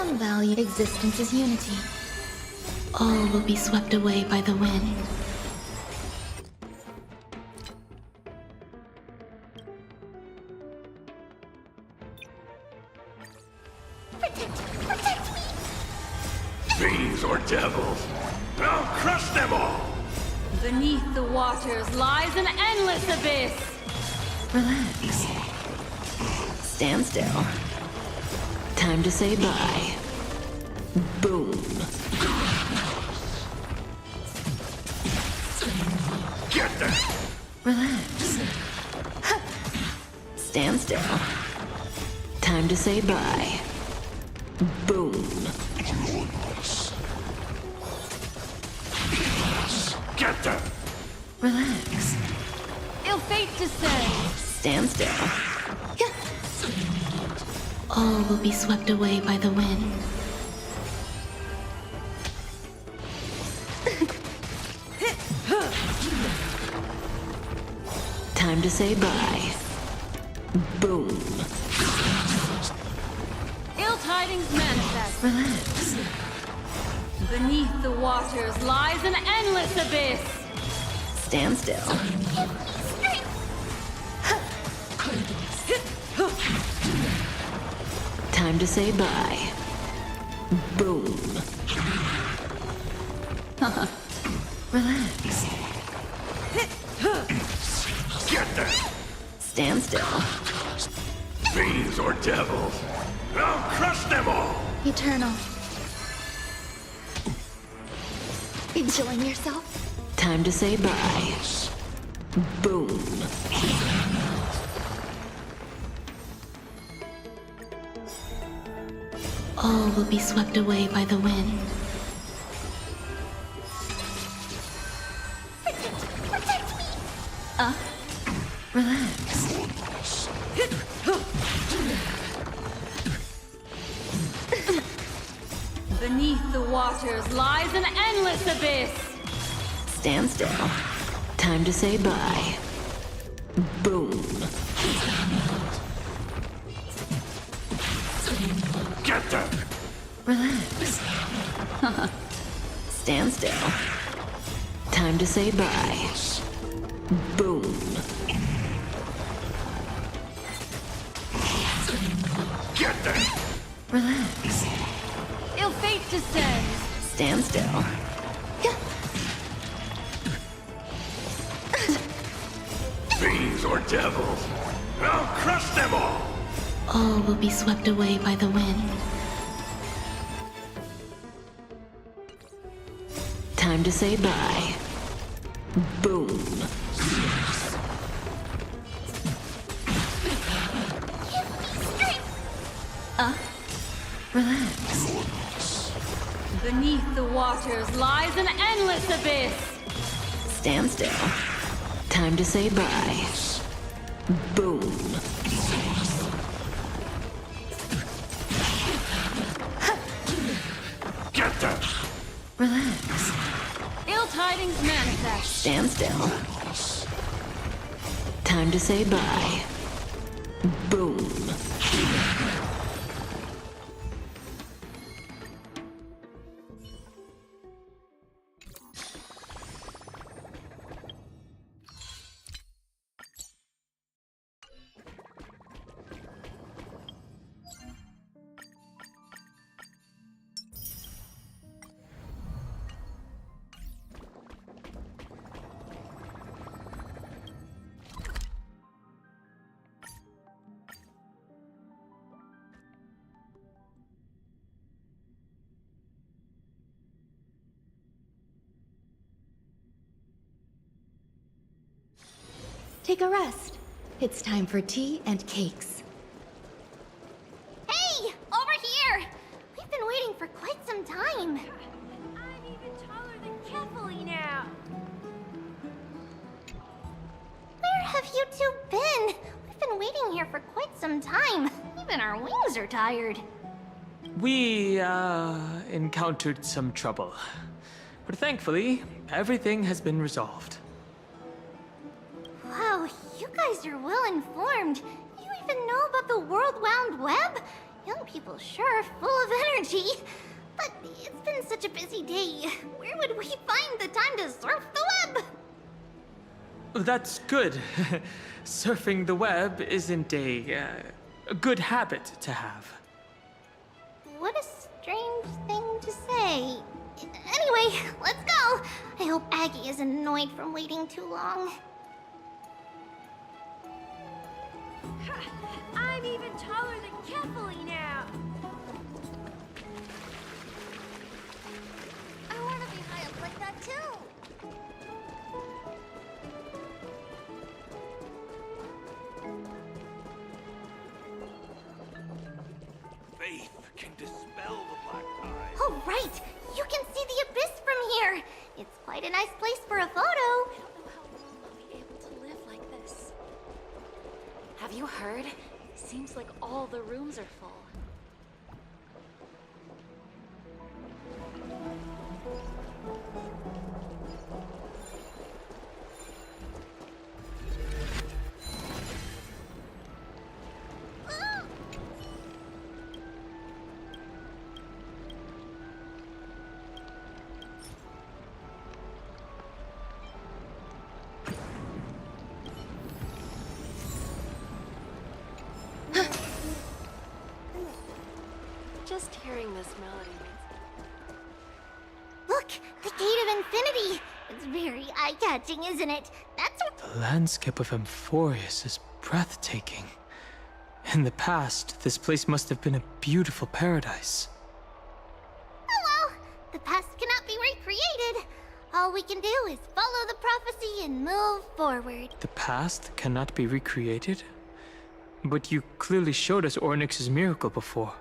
Some value existence is unity. All will be swept away by the wind. Protect me! Fiends or devils, I'll crush them all! Beneath the waters lies an endless abyss! Relax. Stand still. Time to say bye. Boom. Get them! Relax. Stand still. Time to say bye. Boom. Get them! Relax. Ill fate descends! Stand still. All will be swept away by the wind. Time to say bye. Boom. Ill tidings manifest! Relax. Beneath the waters lies an endless abyss! Stand still. Time to say bye. Boom. Relax. Get them! Stand still. Fiends or devils, I'll crush them all! Eternal. Enjoying yourself? Time to say bye. Boom. All will be swept away by the wind. Protect me! Relax. Beneath the waters lies an endless abyss! Stand still. Time to say bye. Boom. Get them! Relax. Stand still. Time to say bye. Boom. Get them! Relax. Ill fate descends! Stand still. Fiends or devils, I'll crush them all! All will be swept away by the wind. Time to say bye. Boom. Relax. Beneath the waters lies an endless abyss! Stand still. Time to say bye. Boom. Get them! Relax. Ill tidings manifest! Stand still. Time to say bye. Boom. Take a rest. It's time for tea and cakes. Hey! Over here! We've been waiting for quite some time. I'm even taller than Kefali now. Where have you two been? We've been waiting here for quite some time. Even our wings are tired. We, encountered some trouble. But thankfully, everything has been resolved. Wow, you guys are well informed. You even know about the World Wound Web? Young people sure are full of energy. But it's been such a busy day. Where would we find the time to surf the web? That's good. Surfing the web isn't a good habit to have. What a strange thing to say. Anyway, let's go. I hope Aggie isn't annoyed from waiting too long. I'm even taller than Kefali now. I want to be high up like that too. Faith can dispel the black tide. Oh, right! You can see the abyss from here! It's quite a nice place for a photo. I don't know how long I'll be able to live like this. Have you heard? Seems like all the rooms are full. Just hearing this melody makes... Look! The Gate of Infinity! It's very eye-catching, isn't it? That's what... The landscape of Amphorius is breathtaking. In the past, this place must have been a beautiful paradise. Oh well! The past cannot be recreated. All we can do is follow the prophecy and move forward. The past cannot be recreated? But you clearly showed us Ornyx's miracle before.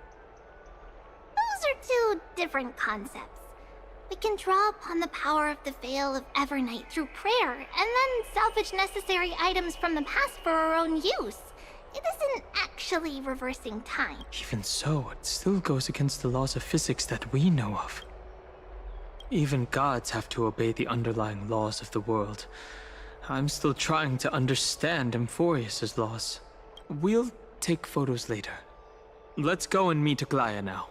Those are two different concepts. We can draw upon the power of the Veil of Evernight through prayer, and then salvage necessary items from the past for our own use. It isn't actually reversing time. Even so, it still goes against the laws of physics that we know of. Even gods have to obey the underlying laws of the world. I'm still trying to understand Amphorius's laws. We'll take photos later. Let's go and meet Aglaya now.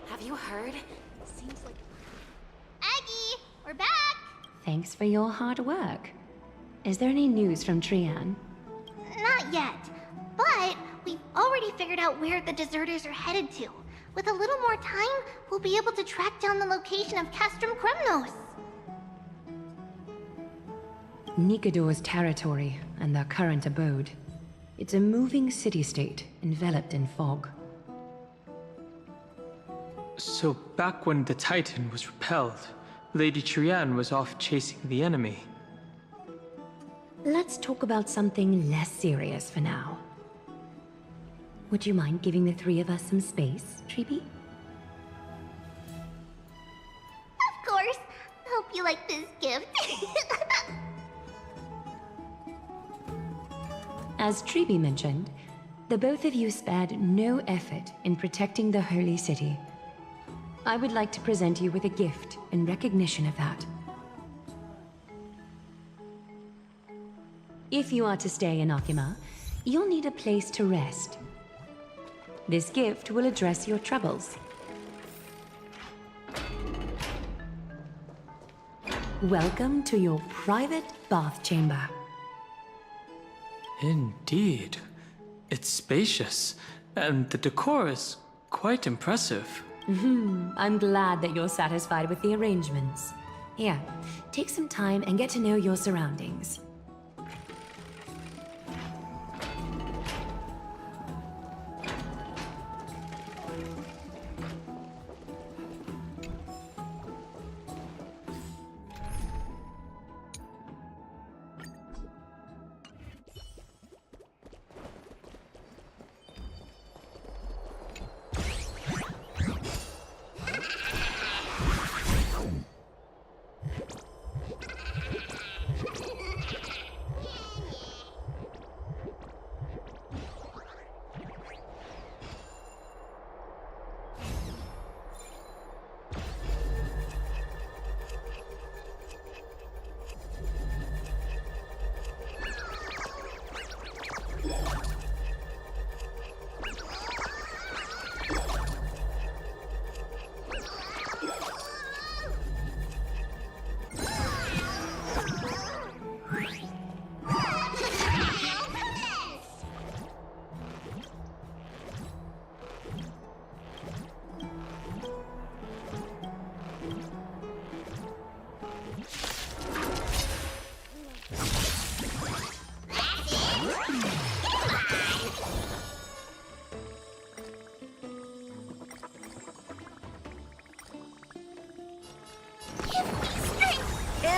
Have you heard? Seems like... Aggie, we're back! Thanks for your hard work. Is there any news from Trian? Not yet, but we've already figured out where the deserters are headed to. With a little more time, we'll be able to track down the location of Castrum Kremnos. Nikador's territory and their current abode. It's a moving city-state enveloped in fog. So back when the Titan was repelled, Lady Trian was off chasing the enemy. Let's talk about something less serious for now. Would you mind giving the three of us some space, Treeby? Of course. Hope you like this gift. As Treeby mentioned, the both of you spared no effort in protecting the Holy City. I would like to present you with a gift in recognition of that. If you are to stay in Akima, you'll need a place to rest. This gift will address your troubles. Welcome to your private bath chamber. Indeed. It's spacious, and the decor is quite impressive. I'm glad that you're satisfied with the arrangements. Here, take some time and get to know your surroundings.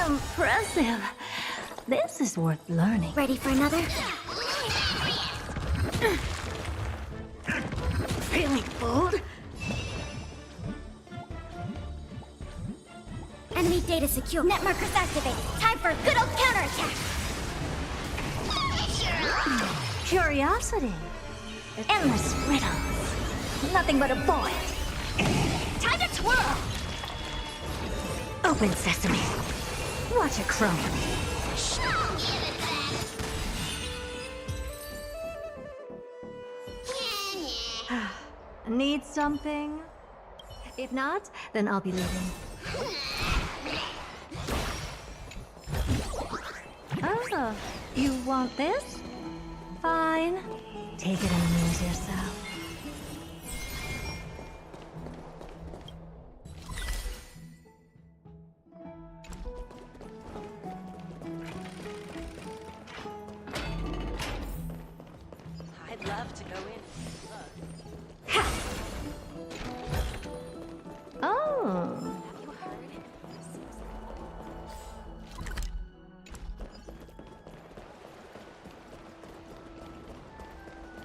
Impressive. This is worth learning. Ready for another? Feeling fooled? Enemy data secure. Net markers activated. Time for a good old counterattack. Curiosity. Endless riddles. Nothing but a void. Time to twirl! Open sesame. Watch it chrome. Need something? If not, then I'll be leaving. Oh, you want this? Fine. Take it and amuse yourself. I'd love to go in. Oh. Have you heard? Seems like...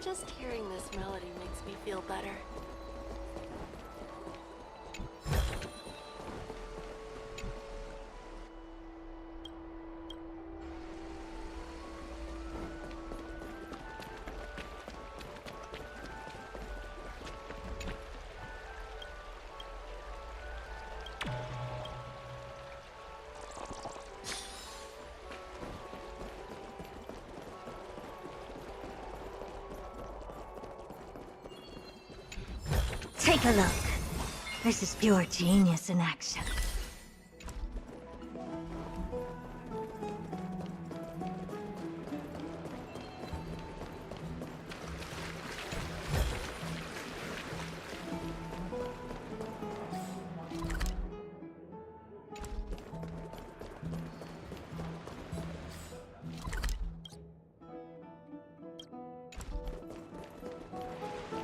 Just hearing this melody makes me feel better. Take a look. This is pure genius in action.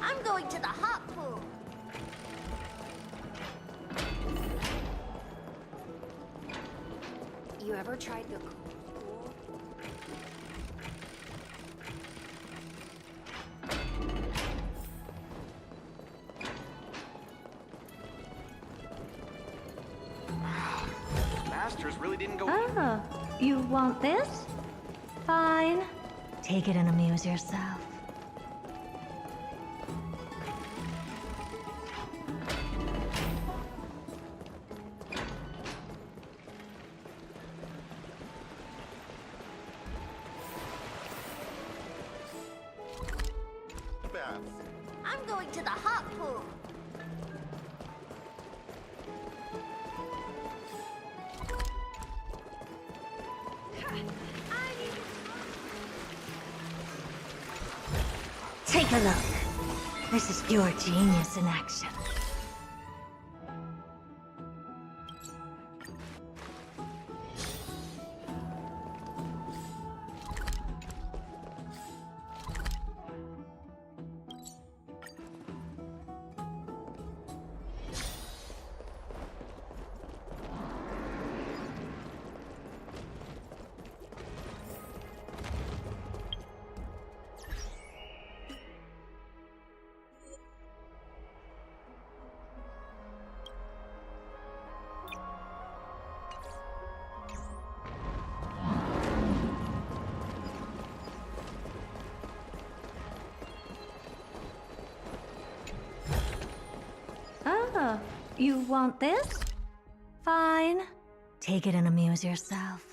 I'm going to the hot pool. You ever tried the cool pool? Masters really didn't go. Oh, you want this? Fine. Take it and amuse yourself. I'm going to the hot pool. Take a look. This is pure genius in action. Oh, you want this? Fine. Take it and amuse yourself.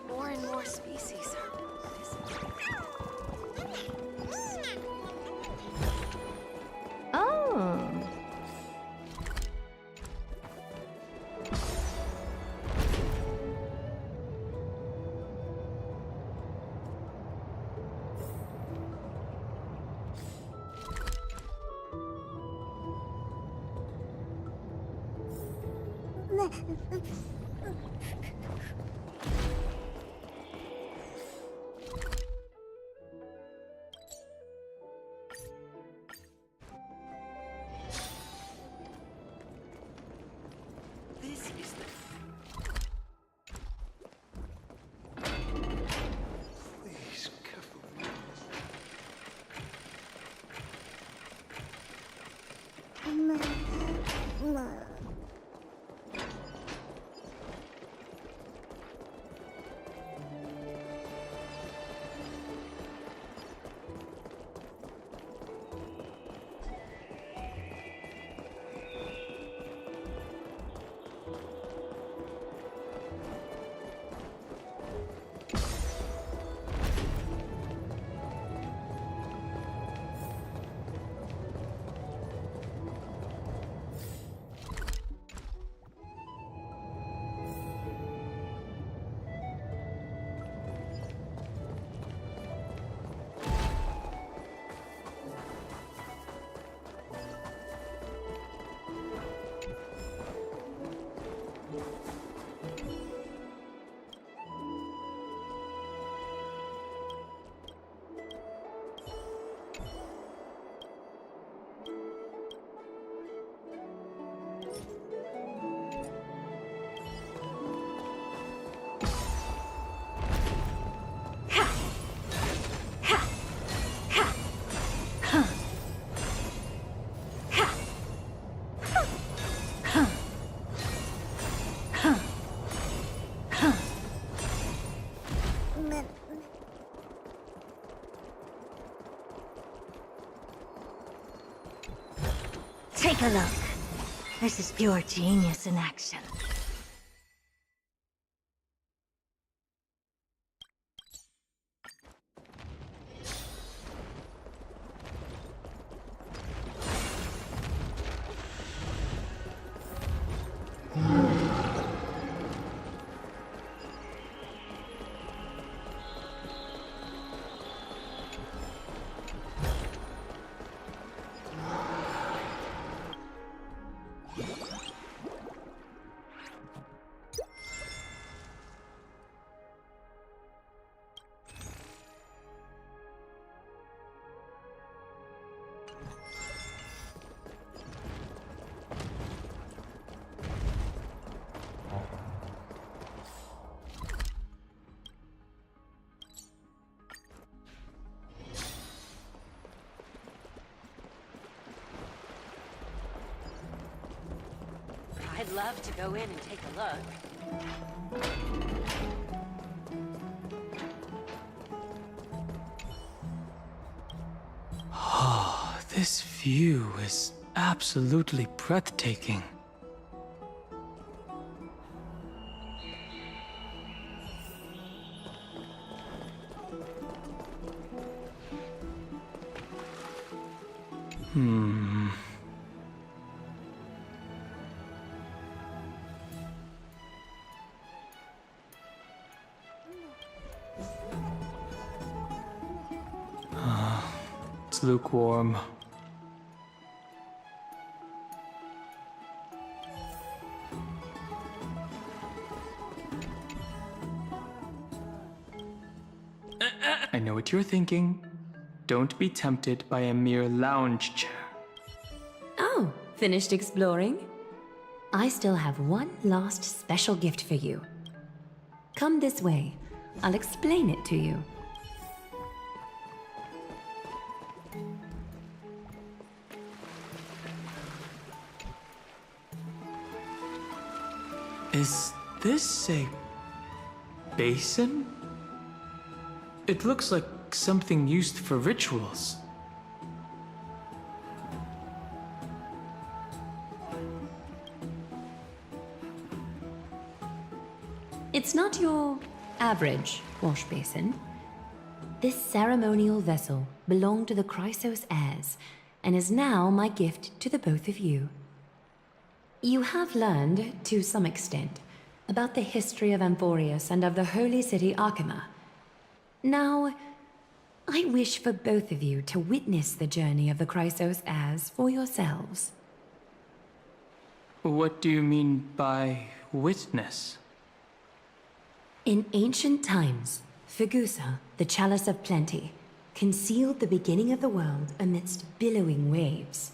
More and more species. Oh. Take a look. This is pure genius in action. I'd love to go in and take a look. Oh, this view is absolutely breathtaking. It's lukewarm. I know what you're thinking. Don't be tempted by a mere lounge chair. Oh, finished exploring? I still have one last special gift for you. Come this way. I'll explain it to you. Is this a basin? It looks like something used for rituals. It's not your average wash basin. This ceremonial vessel belonged to the Chrysos heirs and is now my gift to the both of you. You have learned, to some extent, about the history of Amphorius and of the holy city Arkema. Now, I wish for both of you to witness the journey of the Chrysos heirs for yourselves. What do you mean by witness? In ancient times, Fegusa, the Chalice of Plenty, concealed the beginning of the world amidst billowing waves.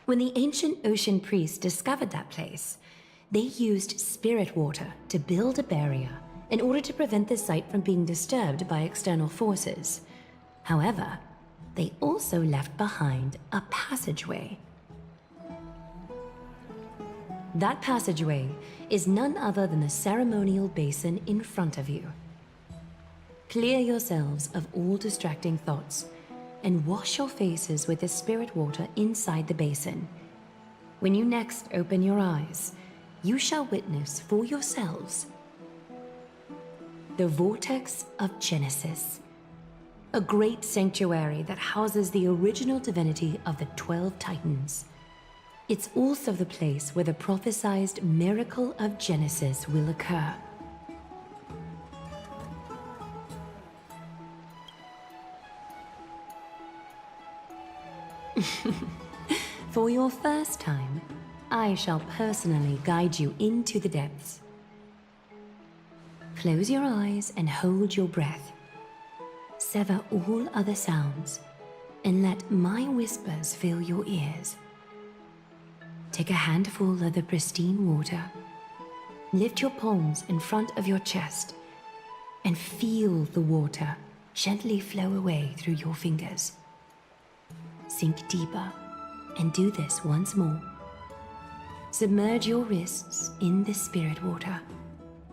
When the ancient ocean priests discovered that place, they used spirit water to build a barrier in order to prevent the site from being disturbed by external forces. However, they also left behind a passageway. That passageway is none other than the ceremonial basin in front of you. Clear yourselves of all distracting thoughts and wash your faces with the spirit water inside the basin. When you next open your eyes, you shall witness for yourselves the Vortex of Genesis, a great sanctuary that houses the original divinity of the 12 Titans. It's also the place where the prophesied miracle of Genesis will occur. For your first time, I shall personally guide you into the depths. Close your eyes and hold your breath. Sever all other sounds and let my whispers fill your ears. Take a handful of the pristine water. Lift your palms in front of your chest and feel the water gently flow away through your fingers. Sink deeper and do this once more. Submerge your wrists in the spirit water.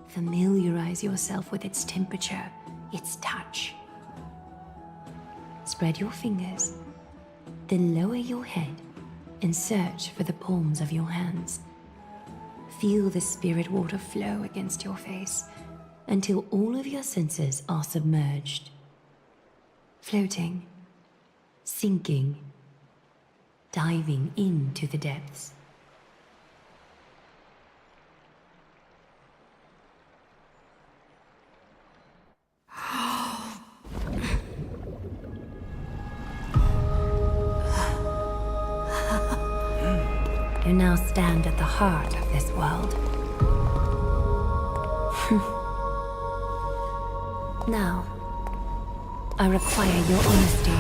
Familiarize yourself with its temperature, its touch. Spread your fingers, then lower your head and search for the palms of your hands. Feel the spirit water flow against your face until all of your senses are submerged. Floating, sinking, diving into the depths. You now stand at the heart of this world. Now, I require your honesty.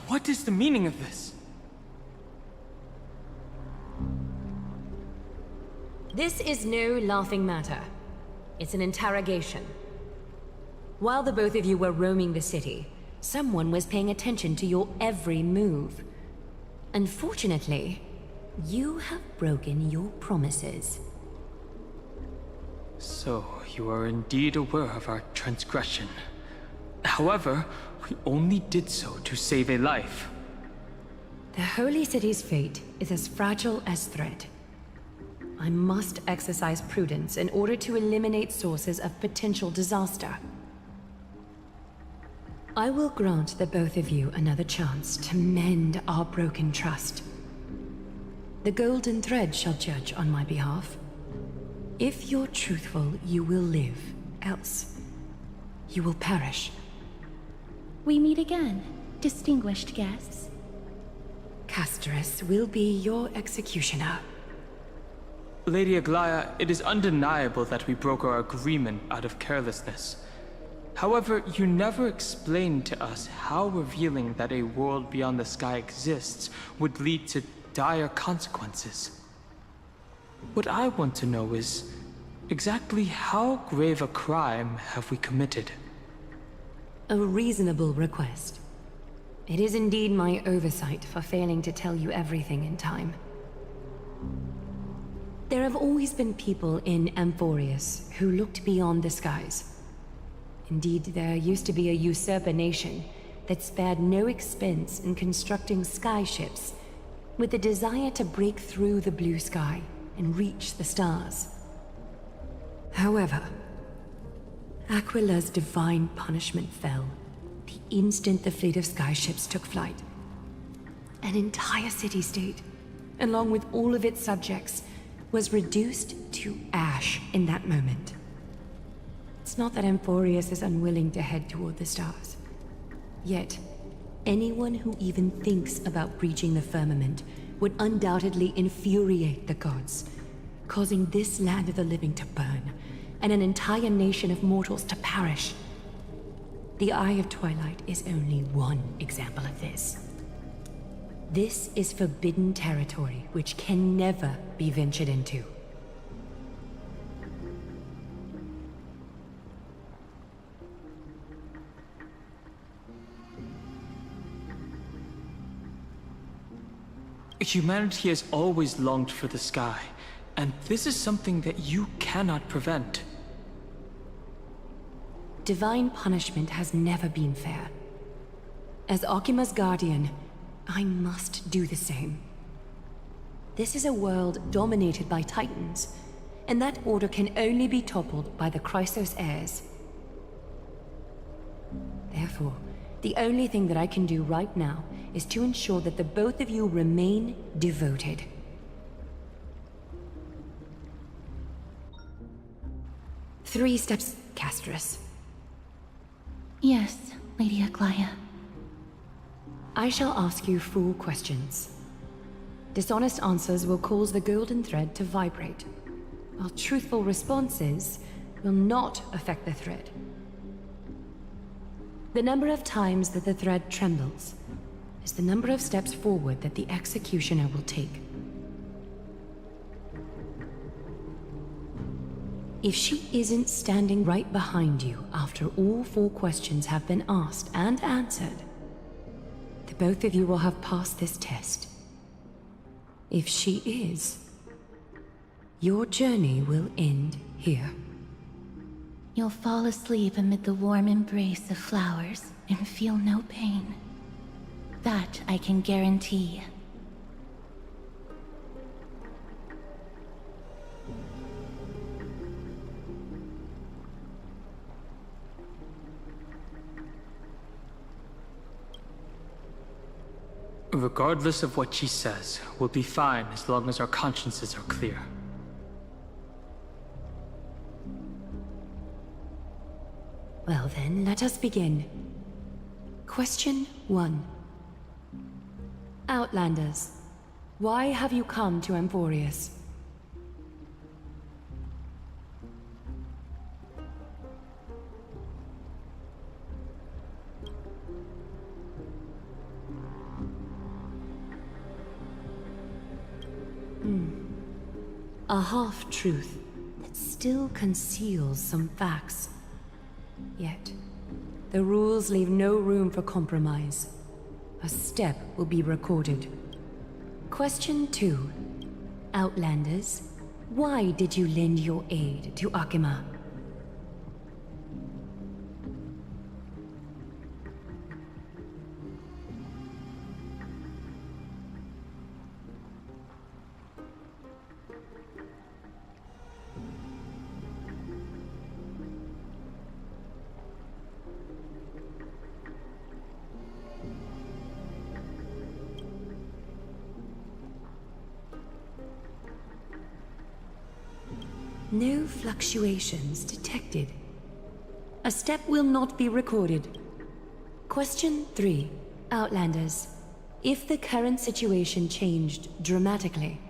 What is the meaning of this? This is no laughing matter. It's an interrogation. While the both of you were roaming the city, someone was paying attention to your every move. Unfortunately, you have broken your promises. So, you are indeed aware of our transgression. However, we only did so to save a life. The Holy City's fate is as fragile as thread. I must exercise prudence in order to eliminate sources of potential disaster. I will grant the both of you another chance to mend our broken trust. The golden thread shall judge on my behalf. If you're truthful, you will live. Else, you will perish. We meet again, distinguished guests. Casterus will be your executioner. Lady Aglaya, it is undeniable that we broke our agreement out of carelessness. However, you never explained to us how revealing that a world beyond the sky exists would lead to dire consequences. What I want to know is, exactly how grave a crime have we committed? A reasonable request. It is indeed my oversight for failing to tell you everything in time. There have always been people in Amphorius who looked beyond the skies. Indeed, there used to be a usurper nation that spared no expense in constructing skyships with the desire to break through the blue sky and reach the stars. However, Aquila's divine punishment fell the instant the fleet of skyships took flight. An entire city-state, along with all of its subjects, was reduced to ash in that moment. It's not that Amphorius is unwilling to head toward the stars. Yet, anyone who even thinks about breaching the firmament would undoubtedly infuriate the gods, causing this land of the living to burn, and an entire nation of mortals to perish. The Eye of Twilight is only one example of this. This is forbidden territory which can never be ventured into. Humanity has always longed for the sky, and this is something that you cannot prevent. Divine punishment has never been fair. As Akima's guardian, I must do the same. This is a world dominated by Titans, and that order can only be toppled by the Chrysos heirs. Therefore, the only thing that I can do right now is to ensure that the both of you remain devoted. Three steps, Castress. Yes, Lady Aglaya. I shall ask you 4 questions. Dishonest answers will cause the golden thread to vibrate, while truthful responses will not affect the thread. The number of times that the thread trembles is the number of steps forward that the executioner will take. If she isn't standing right behind you after all 4 questions have been asked and answered, the both of you will have passed this test. If she is, your journey will end here. You'll fall asleep amid the warm embrace of flowers and feel no pain. That I can guarantee. Regardless of what she says, we'll be fine as long as our consciences are clear. Well then, let us begin. Question 1. Outlanders, why have you come to Emporius? A half-truth that still conceals some facts. Yet, the rules leave no room for compromise. A step will be recorded. Question 2. Outlanders, why did you lend your aid to Akima? No fluctuations detected. A step will not be recorded. Question 3. Outlanders, if the current situation changed dramatically,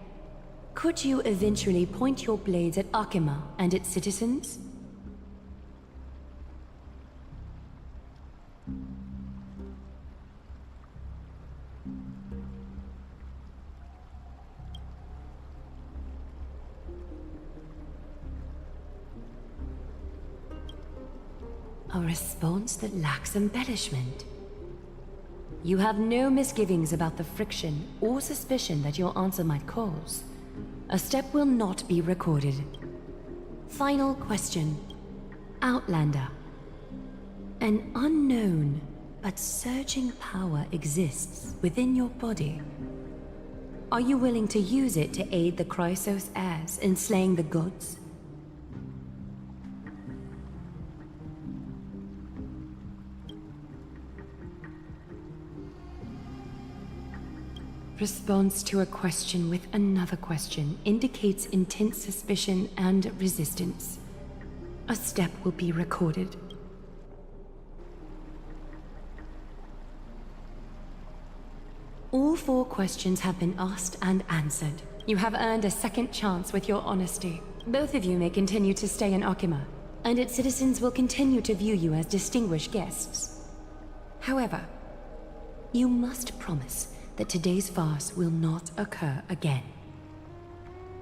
could you eventually point your blades at Akima and its citizens? A response that lacks embellishment. You have no misgivings about the friction or suspicion that your answer might cause. A step will not be recorded. Final question. Outlander. An unknown but surging power exists within your body. Are you willing to use it to aid the Chrysos heirs in slaying the gods? Response to a question with another question indicates intense suspicion and resistance. A step will be recorded. All 4 questions have been asked and answered. You have earned a second chance with your honesty. Both of you may continue to stay in Akima, and its citizens will continue to view you as distinguished guests. However, you must promise that today's farce will not occur again.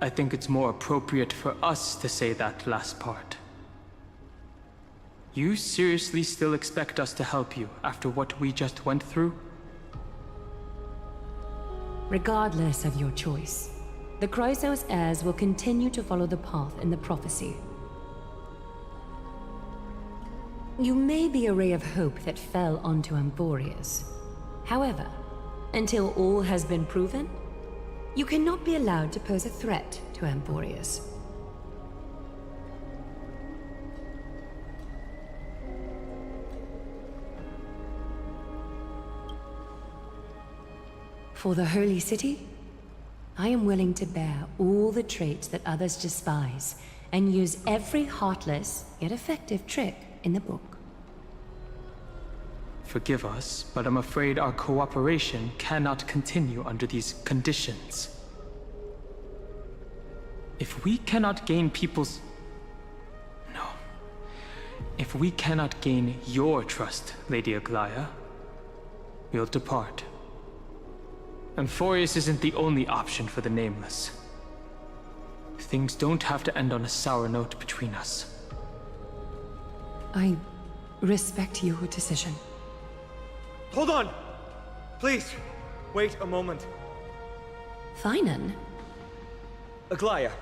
I think it's more appropriate for us to say that last part. You seriously still expect us to help you after what we just went through? Regardless of your choice, the Chrysos heirs will continue to follow the path in the prophecy. You may be a ray of hope that fell onto Amborius. However, until all has been proven, you cannot be allowed to pose a threat to Amborius. For the Holy City, I am willing to bear all the traits that others despise and use every heartless yet effective trick in the book. Forgive us, but I'm afraid our cooperation cannot continue under these conditions. If we cannot gain people's... No. If we cannot gain your trust, Lady Aglaya, we'll depart. Amphorius isn't the only option for the Nameless. Things don't have to end on a sour note between us. I respect your decision. Hold on! Please, wait a moment. Finan? Aglaya,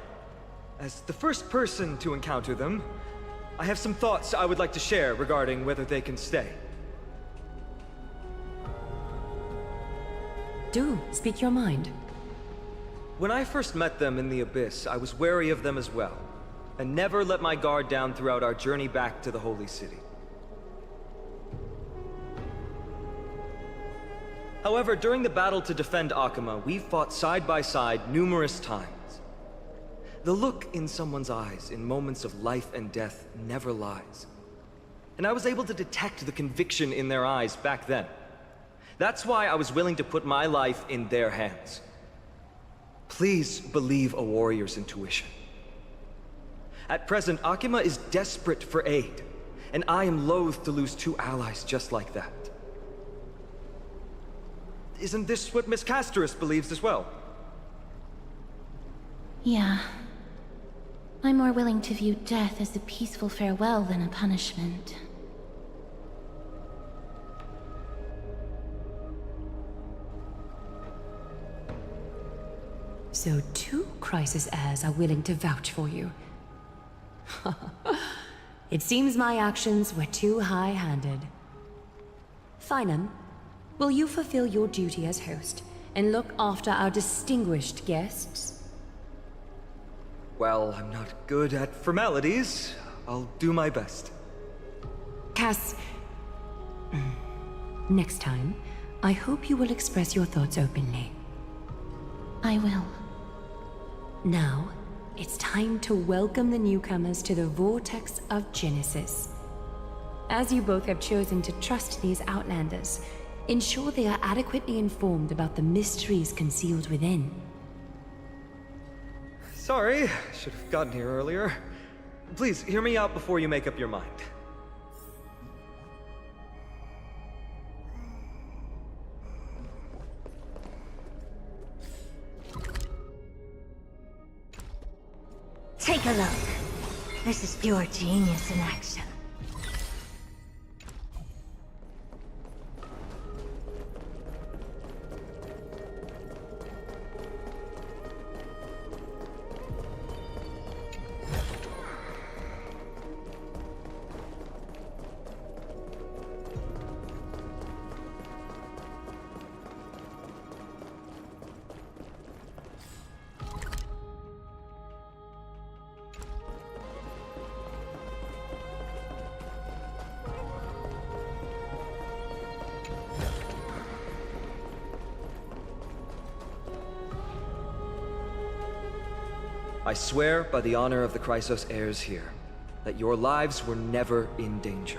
as the first person to encounter them, I have some thoughts I would like to share regarding whether they can stay. Do speak your mind. When I first met them in the Abyss, I was wary of them as well, and never let my guard down throughout our journey back to the Holy City. However, during the battle to defend Akama, we fought side by side numerous times. The look in someone's eyes in moments of life and death never lies. And I was able to detect the conviction in their eyes back then. That's why I was willing to put my life in their hands. Please believe a warrior's intuition. At present, Akama is desperate for aid, and I am loath to lose two allies just like that. Isn't this what Miss Casterus believes as well? Yeah. I'm more willing to view death as a peaceful farewell than a punishment. So 2 Chrysos heirs are willing to vouch for you. It seems my actions were too high-handed. Finan, will you fulfill your duty as host and look after our distinguished guests? Well, I'm not good at formalities. I'll do my best. Cass... Next time, I hope you will express your thoughts openly. I will. Now, it's time to welcome the newcomers to the Vortex of Genesis. As you both have chosen to trust these Outlanders, ensure they are adequately informed about the mysteries concealed within. Sorry, should have gotten here earlier. Please, hear me out before you make up your mind. Take a look. This is pure genius in action. I swear by the honor of the Chrysos heirs here, that your lives were never in danger.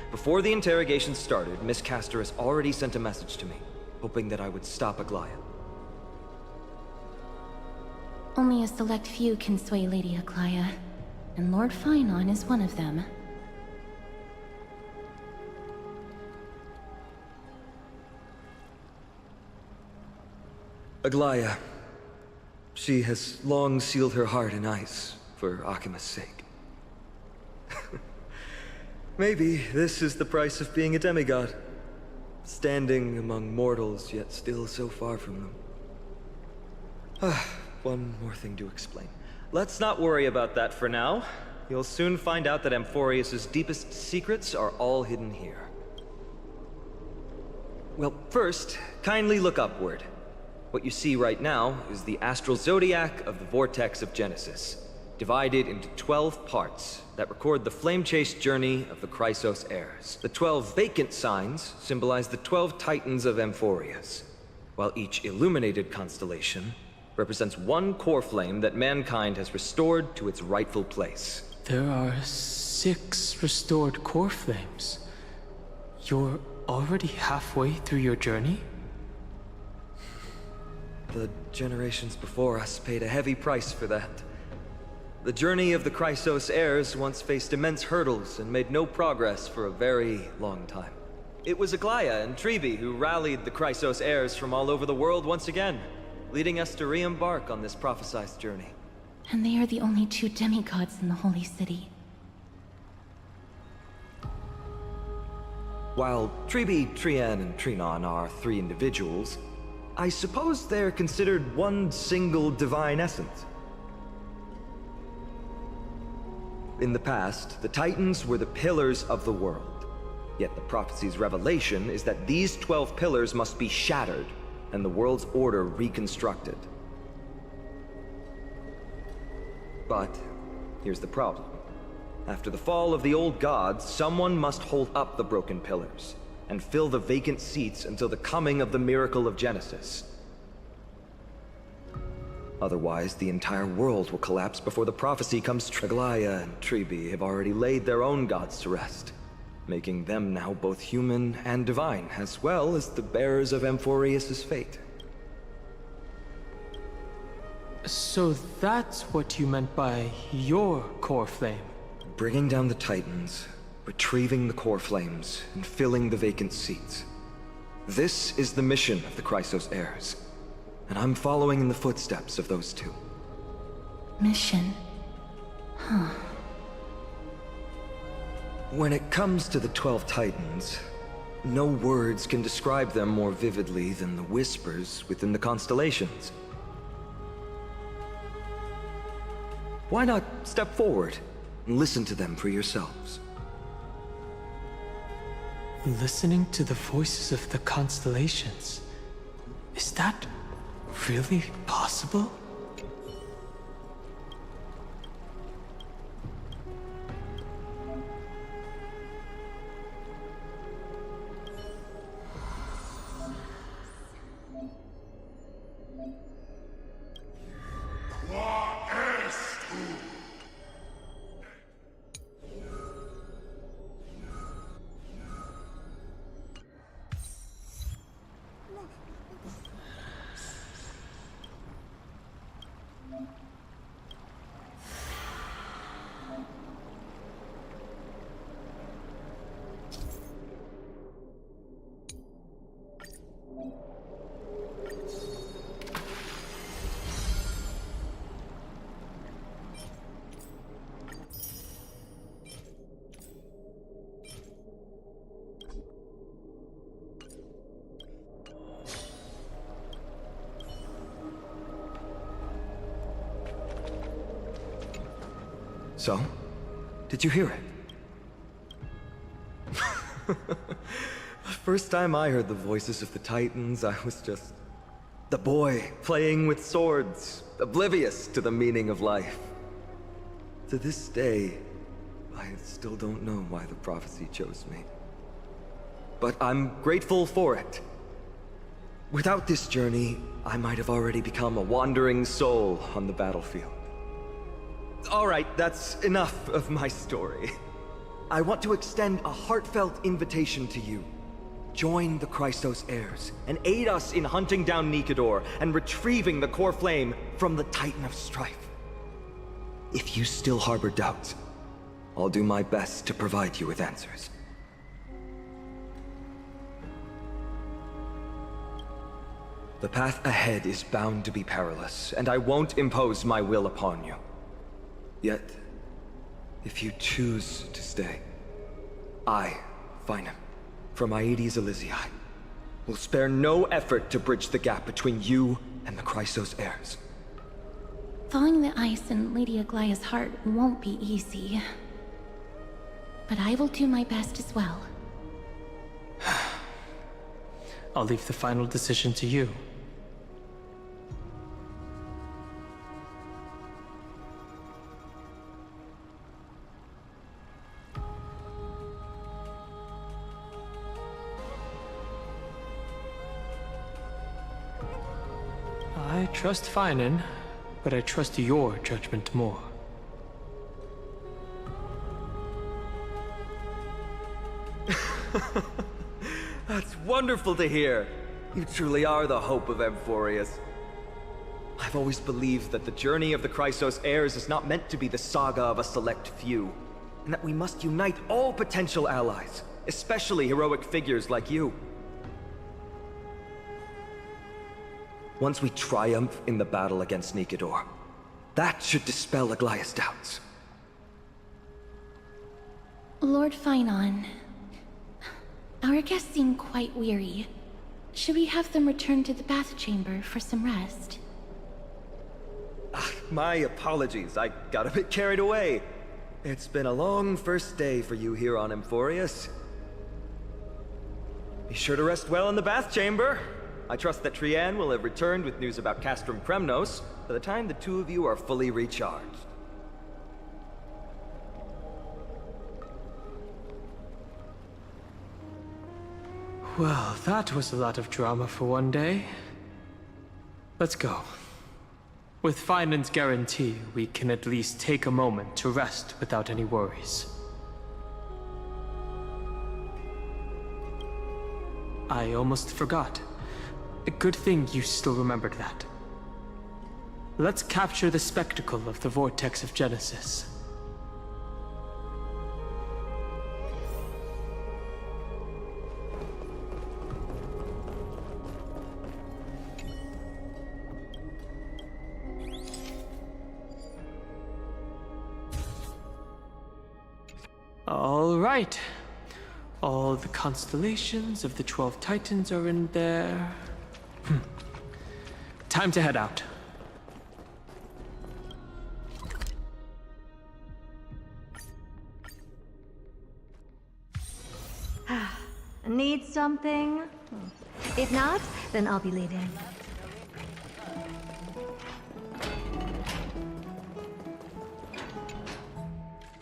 Before the interrogation started, Miss Casterus already sent a message to me, hoping that I would stop Aglaya. Only a select few can sway Lady Aglaya, and Lord Finon is one of them. Aglaya. She has long sealed her heart in ice for Akima's sake. Maybe this is the price of being a demigod. Standing among mortals, yet still so far from them. One more thing to explain. Let's not worry about that for now. You'll soon find out that Amphorius' deepest secrets are all hidden here. Well, first, kindly look upward. What you see right now is the astral zodiac of the Vortex of Genesis, divided into 12 parts that record the flame-chased journey of the Chrysos heirs. The 12 vacant signs symbolize the 12 titans of Amphorius, while each illuminated constellation represents one core flame that mankind has restored to its rightful place. There are 6 restored core flames. You're already halfway through your journey? The generations before us paid a heavy price for that. The journey of the Chrysos heirs once faced immense hurdles and made no progress for a very long time. It was Aglaya and Tribi who rallied the Chrysos heirs from all over the world once again, leading us to re-embark on this prophesized journey. And they are the only 2 demigods in the Holy City. While Tribi, Trian, and Trinon are 3 individuals, I suppose they're considered one single divine essence. In the past, the Titans were the pillars of the world. Yet the prophecy's revelation is that these 12 pillars must be shattered, and the world's order reconstructed. But here's the problem. After the fall of the old gods, someone must hold up the broken pillars and fill the vacant seats until the coming of the miracle of Genesis. Otherwise, the entire world will collapse before the prophecy comes true. Aglaya and Tribi have already laid their own gods to rest, making them now both human and divine, as well as the bearers of Amphorius' fate. So that's what you meant by your core flame? Bringing down the Titans, retrieving the core flames, and filling the vacant seats. This is the mission of the Chrysos heirs, and I'm following in the footsteps of those 2. Mission? Huh. When it comes to the 12 Titans, no words can describe them more vividly than the whispers within the constellations. Why not step forward and listen to them for yourselves? Listening to the voices of the constellations. Is that really possible? So, did you hear it? The first time I heard the voices of the Titans, I was just the boy playing with swords, oblivious to the meaning of life. To this day, I still don't know why the prophecy chose me. But I'm grateful for it. Without this journey, I might have already become a wandering soul on the battlefield. All right, that's enough of my story. I want to extend a heartfelt invitation to you. Join the Chrysos heirs and aid us in hunting down Nikador and retrieving the core flame from the Titan of Strife. If you still harbor doubts, I'll do my best to provide you with answers. The path ahead is bound to be perilous, and I won't impose my will upon you. Yet, if you choose to stay, I, Finam, from Aedes Elysiae, will spare no effort to bridge the gap between you and the Chrysos heirs. Thawing the ice in Lady Aglaya's heart won't be easy. But I will do my best as well. I'll leave the final decision to you. I trust Finan, but I trust your judgment more. That's wonderful to hear. You truly are the hope of Amphorius. I've always believed that the journey of the Chrysos heirs is not meant to be the saga of a select few, and that we must unite all potential allies, especially heroic figures like you. Once we triumph in the battle against Nikedor, that should dispel Aglaya's doubts. Lord Finan, our guests seem quite weary. Should we have them return to the bath chamber for some rest? My apologies, I got a bit carried away. It's been a long first day for you here on Amphorius. Be sure to rest well in the bath chamber. I trust that Trianne will have returned with news about Castrum Kremnos by the time the two of you are fully recharged. Well, that was a lot of drama for one day. Let's go. With Finan's guarantee, we can at least take a moment to rest without any worries. I almost forgot. A good thing you still remembered that. Let's capture the spectacle of the Vortex of Genesis. All right. All the constellations of the 12 Titans are in there. Time to head out. Need something? If not, then I'll be leaving.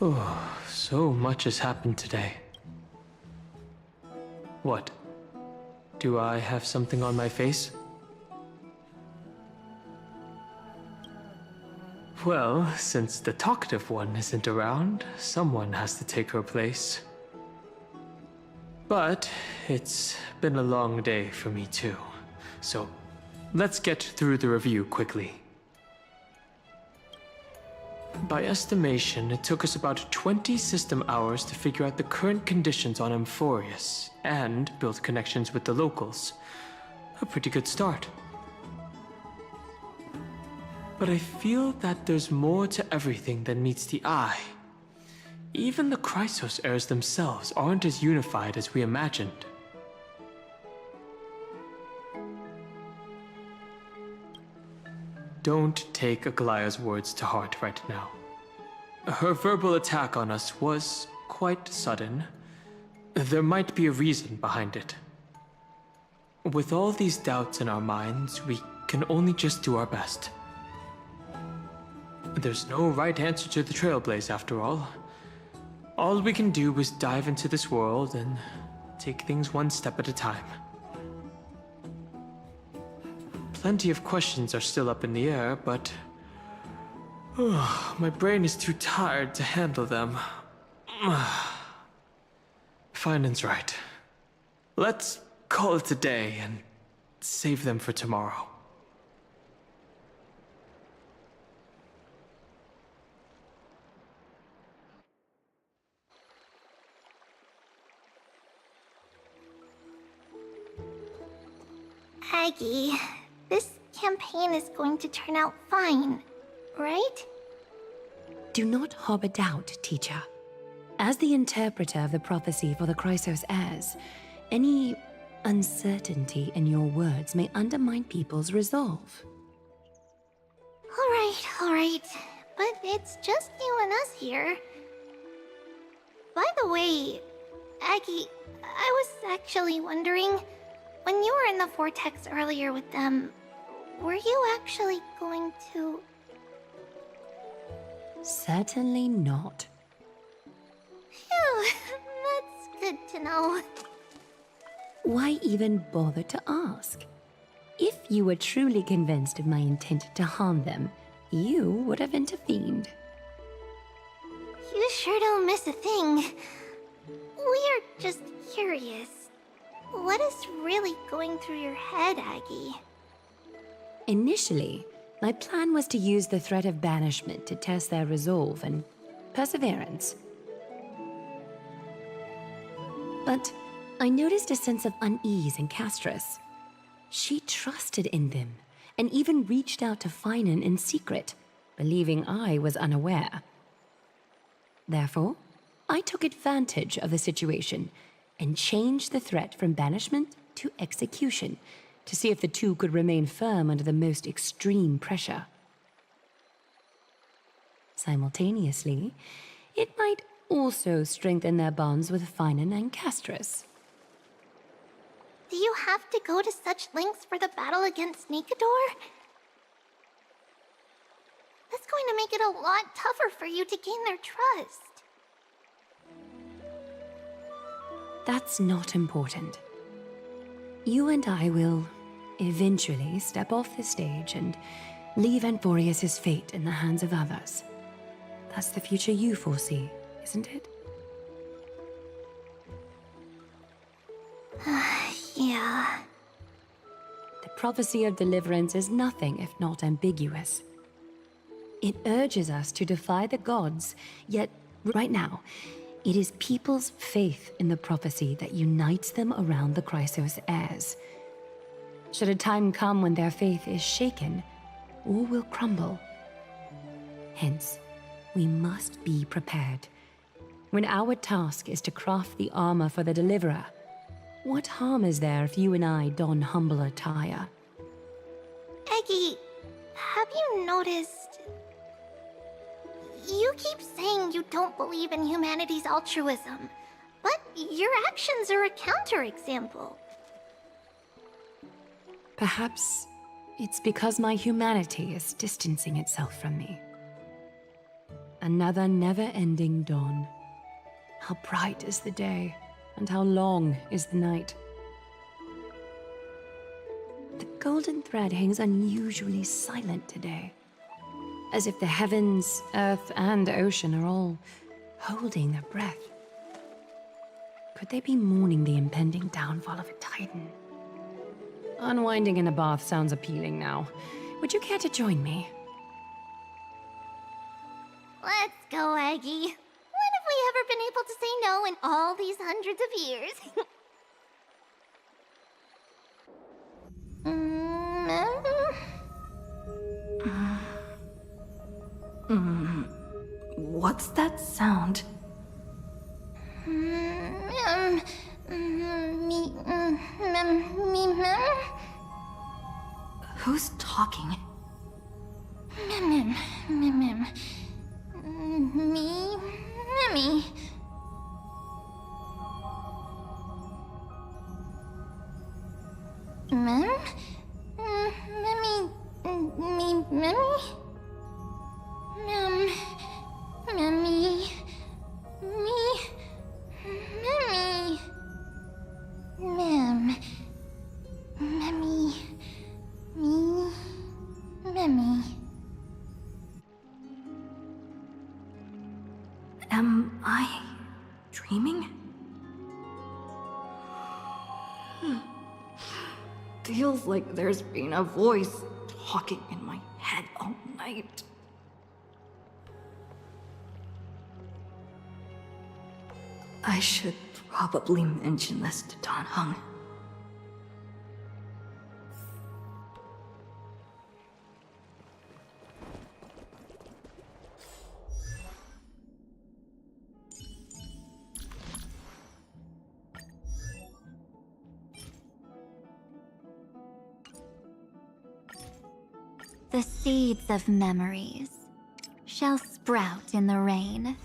Oh, so much has happened today. What? Do I have something on my face? Well, since the talkative one isn't around, someone has to take her place. But it's been a long day for me too. So let's get through the review quickly. By estimation, it took us about 20 system hours to figure out the current conditions on Amphorius and build connections with the locals. A pretty good start. But I feel that there's more to everything than meets the eye. Even the Chrysos heirs themselves aren't as unified as we imagined. Don't take Aglaya's words to heart right now. Her verbal attack on us was quite sudden. There might be a reason behind it. With all these doubts in our minds, we can only just do our best. There's no right answer to the Trailblaze, after all. All we can do is dive into this world and take things one step at a time. Plenty of questions are still up in the air, but my brain is too tired to handle them. Finan's right. Let's call it a day and save them for tomorrow. Aggie, this campaign is going to turn out fine, right? Do not harbor doubt, teacher. As the interpreter of the prophecy for the Chrysos heirs, any uncertainty in your words may undermine people's resolve. All right. But it's just you and us here. By the way, Aggie, I was actually wondering, when you were in the vortex earlier with them, were you actually going to... Certainly not. Phew, that's good to know. Why even bother to ask? If you were truly convinced of my intent to harm them, you would have intervened. You sure don't miss a thing. We're just curious. What is really going through your head, Aggie? Initially, my plan was to use the threat of banishment to test their resolve and perseverance. But I noticed a sense of unease in Castris. She trusted in them, and even reached out to Finan in secret, believing I was unaware. Therefore, I took advantage of the situation and changed the threat from banishment to execution to see if the two could remain firm under the most extreme pressure. Simultaneously, it might also strengthen their bonds with Finan and Castris. Do you have to go to such lengths for the battle against Nikador? That's going to make it a lot tougher for you to gain their trust. That's not important. You and I will eventually step off the stage and leave Anforius' fate in the hands of others. That's the future you foresee, isn't it? Yeah. The prophecy of deliverance is nothing if not ambiguous. It urges us to defy the gods, yet right now, it is people's faith in the prophecy that unites them around the Chrysos heirs. Should a time come when their faith is shaken, all will crumble. Hence, we must be prepared. When our task is to craft the armor for the deliverer, what harm is there if you and I don humble attire? Eggie, have you noticed... You keep saying you don't believe in humanity's altruism, but your actions are a counterexample. Perhaps it's because my humanity is distancing itself from me. Another never-ending dawn. How bright is the day, and how long is the night. The golden thread hangs unusually silent today, as if the heavens, earth, and ocean are all holding their breath. Could they be mourning the impending downfall of a titan? Unwinding in a bath sounds appealing now. Would you care to join me? Let's go, Aggie. When have we ever been able to say no in all these hundreds of years? What's that sound? Who's talking? Mimmy. Am I dreaming? Feels like there's been a voice talking in my head all night. I should probably mention this to Don Hung. The seeds of memories shall sprout in the rain.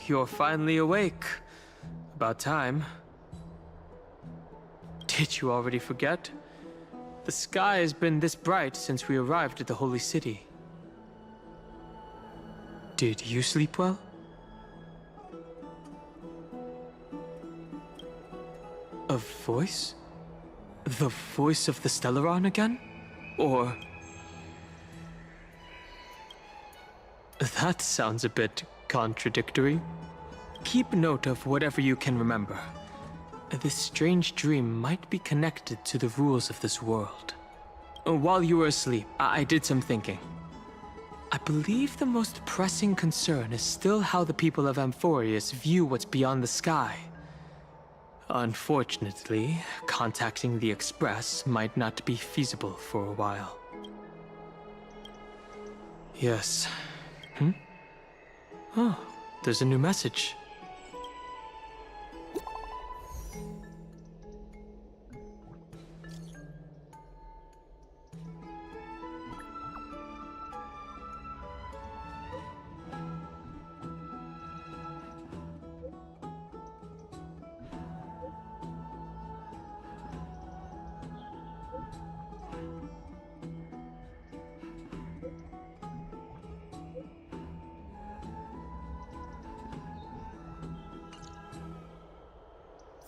You're finally awake. About time. Did you already forget? The sky has been this bright since we arrived at the Holy City. Did you sleep well? A voice? The voice of the Stellaron again? Or... That sounds a bit contradictory. Keep note of whatever you can remember. This strange dream might be connected to the rules of this world. While you were asleep, I did some thinking. I believe the most pressing concern is still how the people of Amphorius view what's beyond the sky. Unfortunately, contacting the Express might not be feasible for a while. Yes. Oh, there's a new message.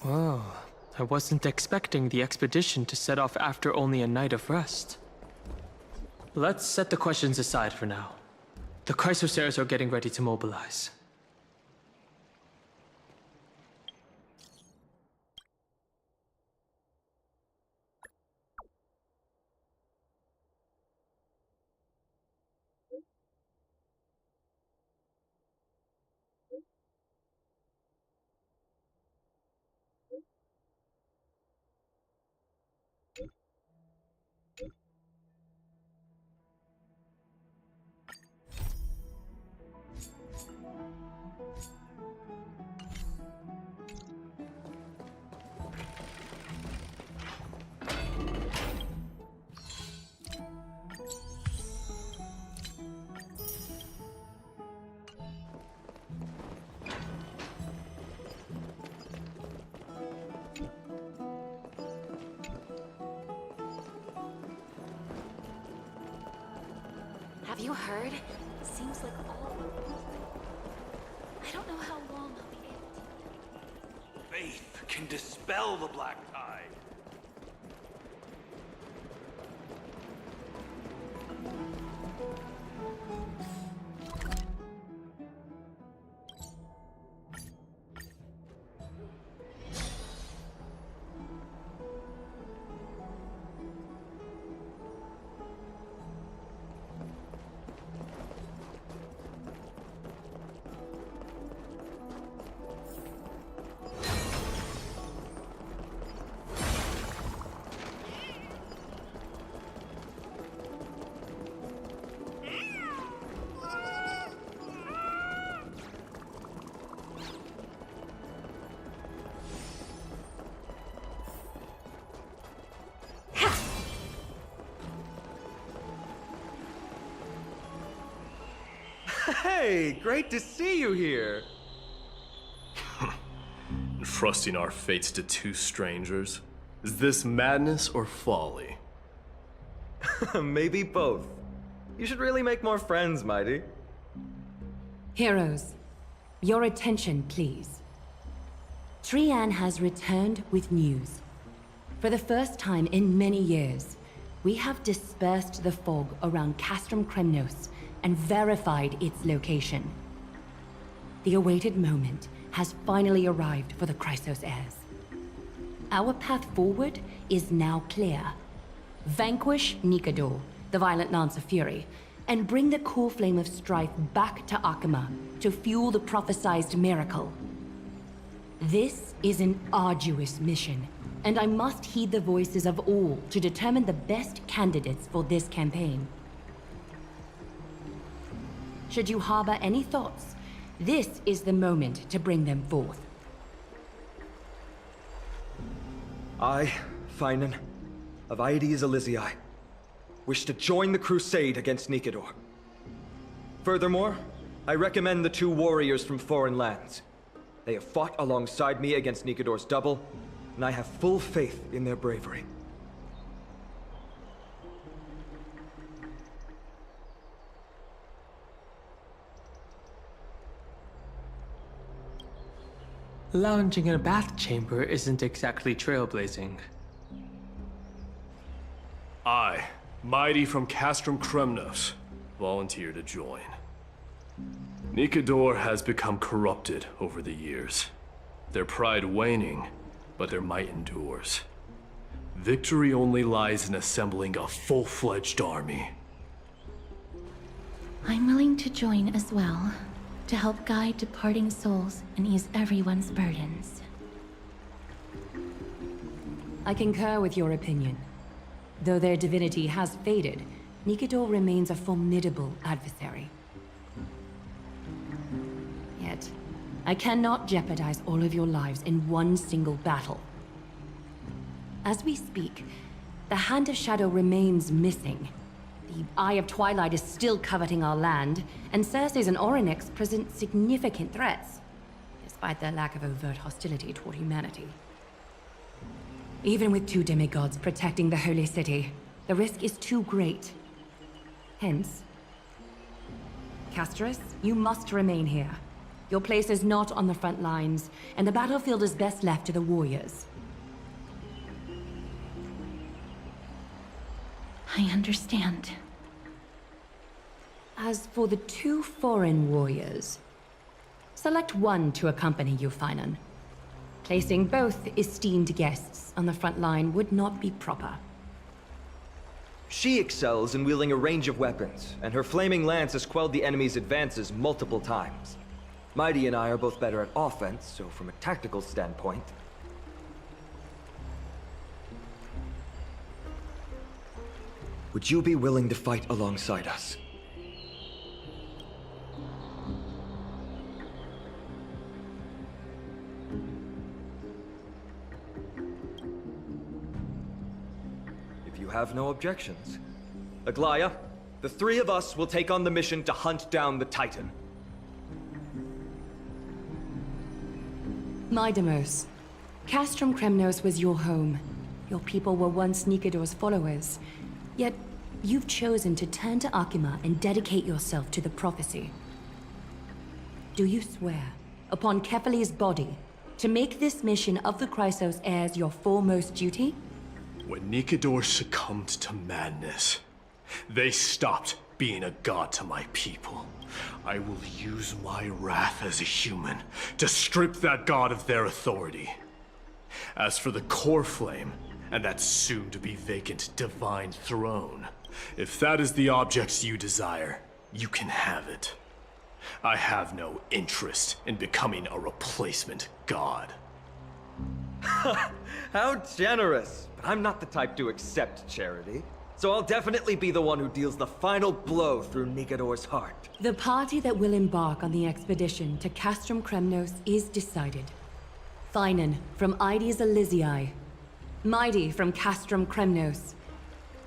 Whoa, I wasn't expecting the expedition to set off after only a night of rest. Let's set the questions aside for now. The Chrysosaurs are getting ready to mobilize. Have you heard? Seems like all the... I don't know how long I'll be able to... Faith can dispel the black tide. Hey, great to see you here. Entrusting our fates to two strangers? Is this madness or folly? Maybe both. You should really make more friends, Mighty. Heroes, your attention, please. Trian has returned with news. For the first time in many years, we have dispersed the fog around Castrum Kremnos and verified its location. The awaited moment has finally arrived for the Chrysos heirs. Our path forward is now clear. Vanquish Nikador, the Violent Lance of Fury, and bring the cool flame of strife back to Akama to fuel the prophesized miracle. This is an arduous mission, and I must heed the voices of all to determine the best candidates for this campaign. Should you harbor any thoughts, this is the moment to bring them forth. I, Finan, of Aedes Elysiae, wish to join the crusade against Nikador. Furthermore, I recommend the two warriors from foreign lands. They have fought alongside me against Nikador's double, and I have full faith in their bravery. Lounging in a bath chamber isn't exactly trailblazing. I, Mighty from Castrum Kremnos, volunteer to join. Nikador has become corrupted over the years. Their pride waning, but their might endures. Victory only lies in assembling a full-fledged army. I'm willing to join as well, to help guide departing souls and ease everyone's burdens. I concur with your opinion. Though their divinity has faded, Nikador remains a formidable adversary. Yet, I cannot jeopardize all of your lives in one single battle. As we speak, the Hand of Shadow remains missing. The Eye of Twilight is still coveting our land, and Circes and Orynyx present significant threats, despite their lack of overt hostility toward humanity. Even with two demigods protecting the Holy City, the risk is too great. Hence, Casterus, you must remain here. Your place is not on the front lines, and the battlefield is best left to the warriors. I understand. As for the two foreign warriors, select one to accompany you, Finan. Placing both esteemed guests on the front line would not be proper. She excels in wielding a range of weapons, and her flaming lance has quelled the enemy's advances multiple times. Mighty and I are both better at offense, so from a tactical standpoint... Would you be willing to fight alongside us? If you have no objections. Aglaya, the three of us will take on the mission to hunt down the Titan. Mydemos, Castrum Kremnos was your home. Your people were once Nikador's followers. Yet, you've chosen to turn to Akima and dedicate yourself to the prophecy. Do you swear, upon Kefali's body, to make this mission of the Chrysos heirs your foremost duty? When Nikador succumbed to madness, they stopped being a god to my people. I will use my wrath as a human to strip that god of their authority. As for the core flame, and that soon-to-be vacant divine throne, if that is the objects you desire, you can have it. I have no interest in becoming a replacement god. How generous! But I'm not the type to accept charity. So I'll definitely be the one who deals the final blow through Nikador's heart. The party that will embark on the expedition to Castrum Kremnos is decided. Finan from Aedes Elysiae, Mighty from Castrum Kremnos,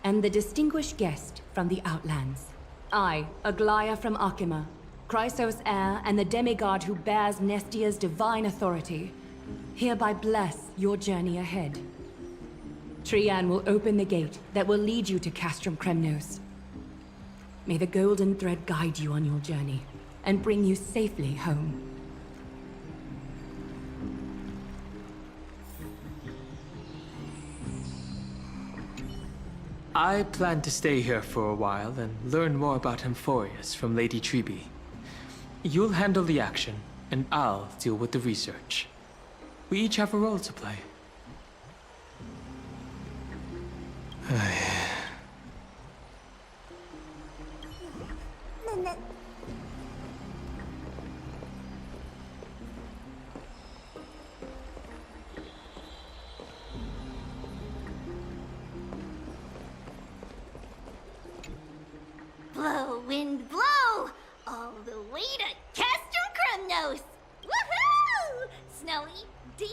and the distinguished guest from the Outlands. I, Aglaya from Akima, Chrysos heir and the demigod who bears Nestia's divine authority, hereby bless your journey ahead. Trian will open the gate that will lead you to Castrum Kremnos. May the golden thread guide you on your journey and bring you safely home. I plan to stay here for a while and learn more about Amphorius from Lady Tribi. You'll handle the action, and I'll deal with the research. We each have a role to play. Blow, wind, blow! All the way to Castrum Kremnos! Woohoo! Snowy, D,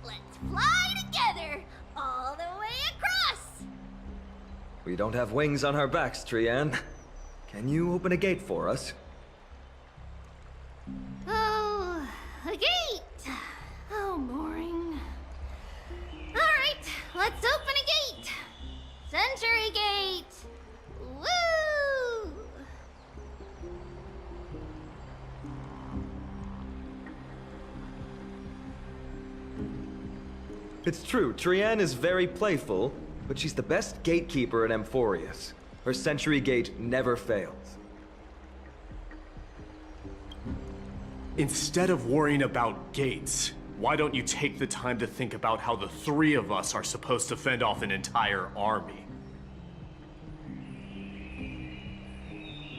let's fly together! All the way across! We don't have wings on our backs, Trian. Can you open a gate for us? Oh, a gate! Oh, boring. Alright, let's open a gate! Century Gate! Woo! It's true, Trian is very playful, but she's the best gatekeeper in Amphorius. Her Century Gate never fails. Instead of worrying about gates, why don't you take the time to think about how the three of us are supposed to fend off an entire army?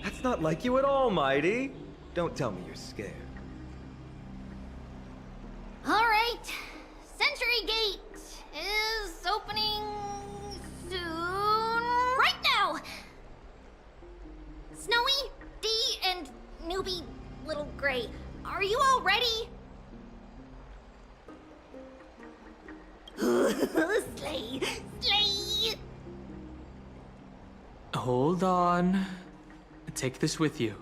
That's not like you at all, Mighty. Don't tell me you're scared. Alright, Century Gate is opening soon. Right now! Snowy, D, and newbie Little Gray, are you all ready? Slay! Slay! Hold on. Take this with you.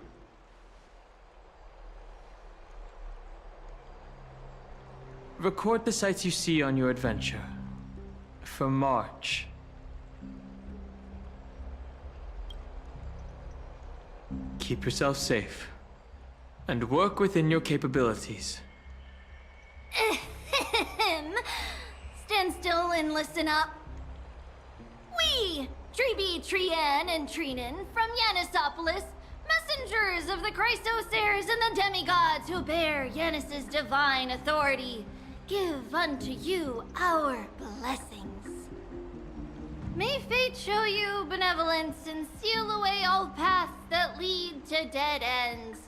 Record the sights you see on your adventure. For March. Keep yourself safe. And work within your capabilities. Stand still and listen up. We, Tribi, Trian, and Trinan from Yanisopolis, messengers of the Chrysos heirs and the demigods who bear Yanis's divine authority, give unto you our blessings. May fate show you benevolence and seal away all paths that lead to dead ends.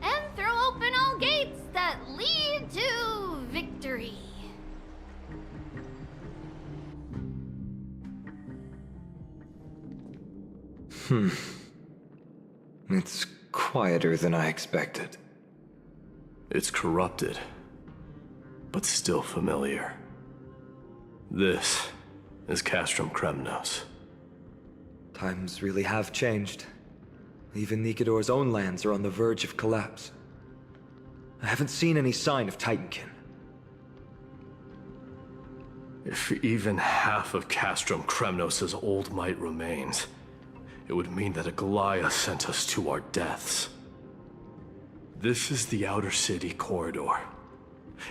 And throw open all gates that lead to victory. It's quieter than I expected. It's corrupted, but still familiar. This is Castrum Kremnos. Times really have changed. Even Nikedor's own lands are on the verge of collapse. I haven't seen any sign of Titankin. If even half of Castrum Kremnos' old might remains, it would mean that a Goliath sent us to our deaths. This is the outer city corridor.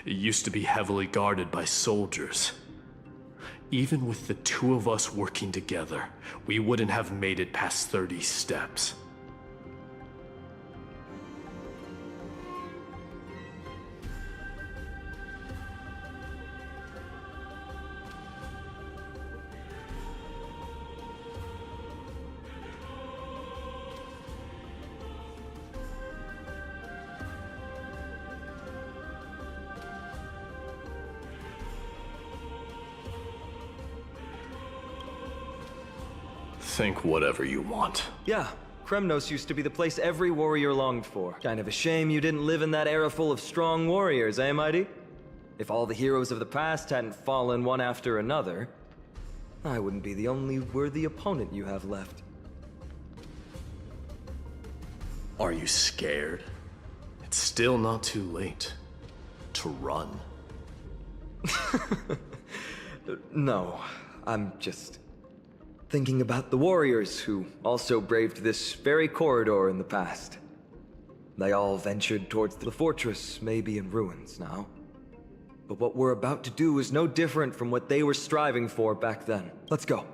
It used to be heavily guarded by soldiers. Even with the two of us working together, we wouldn't have made it past 30 steps. Think whatever you want. Yeah, Kremnos used to be the place every warrior longed for. Kind of a shame you didn't live in that era full of strong warriors, eh, Mighty? If all the heroes of the past hadn't fallen one after another, I wouldn't be the only worthy opponent you have left. Are you scared? It's still not too late to run. No, I'm just thinking about the warriors who also braved this very corridor in the past. They all ventured towards the fortress, maybe in ruins now. But what we're about to do is no different from what they were striving for back then. Let's go.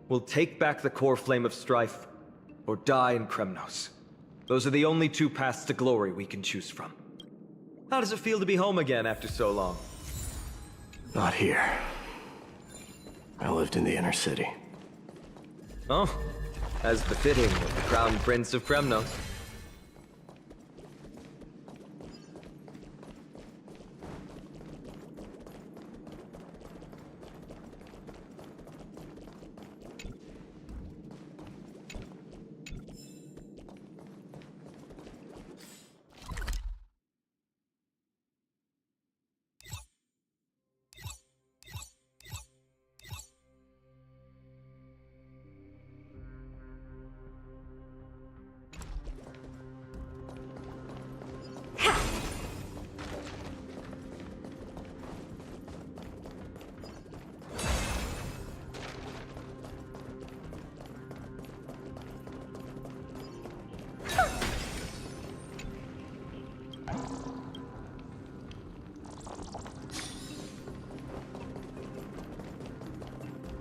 We'll take back the core flame of strife, or die in Kremnos. Those are the only two paths to glory we can choose from. How does it feel to be home again after so long? Not here. I lived in the inner city. Oh, as befitting of the Crown Prince of Kremnos.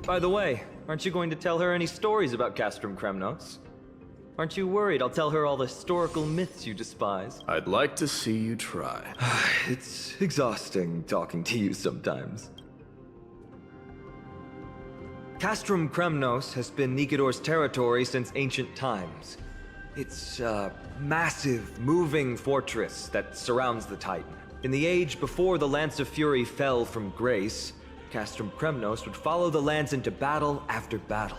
By the way, aren't you going to tell her any stories about Castrum Kremnos? Aren't you worried I'll tell her all the historical myths you despise? I'd like to see you try. It's exhausting talking to you sometimes. Castrum Kremnos has been Nikador's territory since ancient times. It's a massive, moving fortress that surrounds the Titan. In the age before the Lance of Fury fell from grace, Castrum Kremnos would follow the Lance into battle after battle.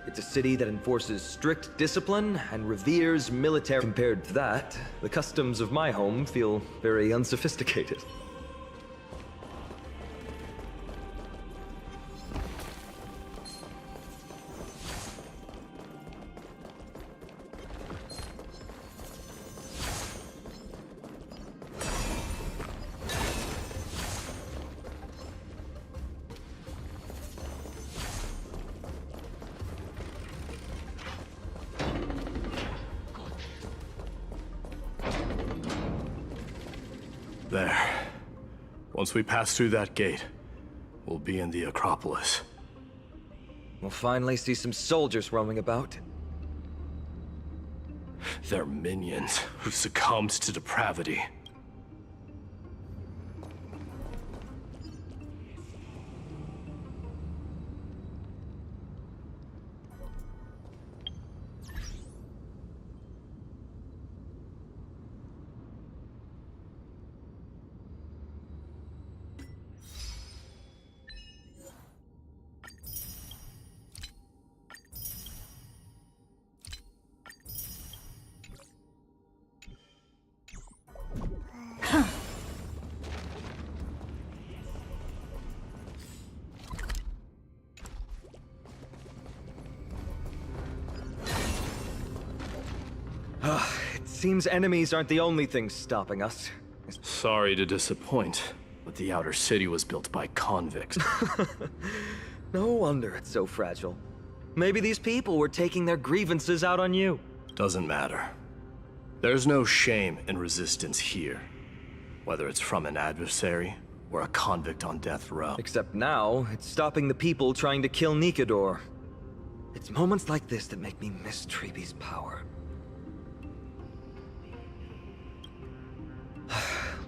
It's a city that enforces strict discipline and reveres military. Compared to that, the customs of my home feel very unsophisticated. There. Once we pass through that gate, we'll be in the Acropolis. We'll finally see some soldiers roaming about. They're minions who succumbed to depravity. It seems enemies aren't the only things stopping us. Sorry to disappoint, but the outer city was built by convicts. No wonder it's so fragile. Maybe these people were taking their grievances out on you. Doesn't matter. There's no shame in resistance here, whether it's from an adversary or a convict on death row. Except now, it's stopping the people trying to kill Nikador. It's moments like this that make me miss Treeby's power.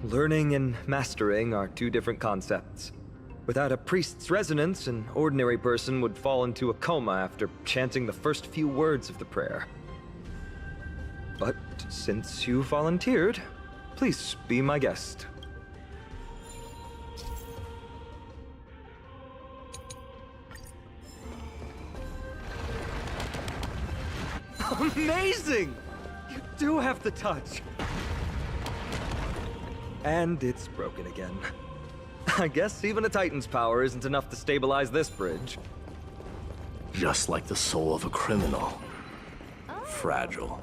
Learning and mastering are two different concepts. Without a priest's resonance, an ordinary person would fall into a coma after chanting the first few words of the prayer. But since you volunteered, please be my guest. Amazing! You do have the touch. And it's broken again. I guess even a Titan's power isn't enough to stabilize this bridge. Just like the soul of a criminal. Fragile.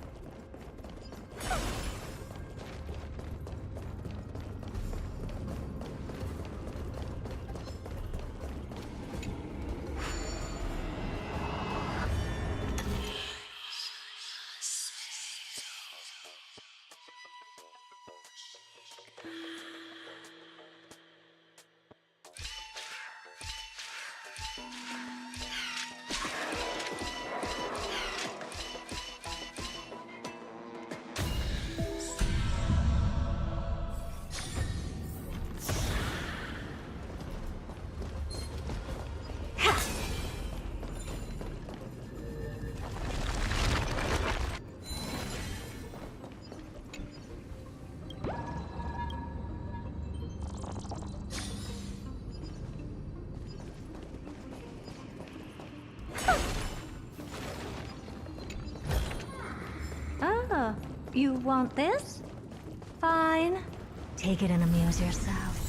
You want this? Fine. Take it and amuse yourself.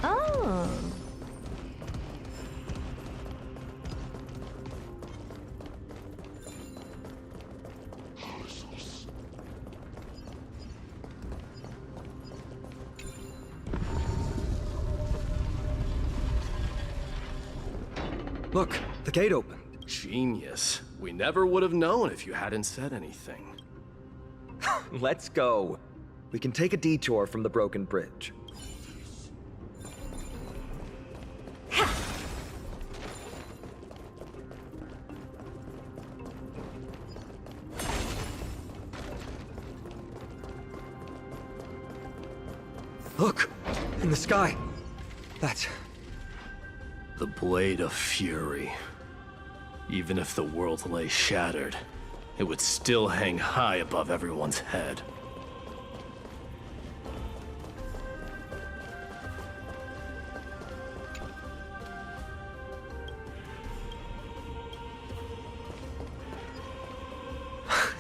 Oh. Look, the gate opened. Genius. We never would have known if you hadn't said anything. Let's go. We can take a detour from the broken bridge. Look! In the sky! That's... The Blade of Fury. Even if the world lay shattered, it would still hang high above everyone's head.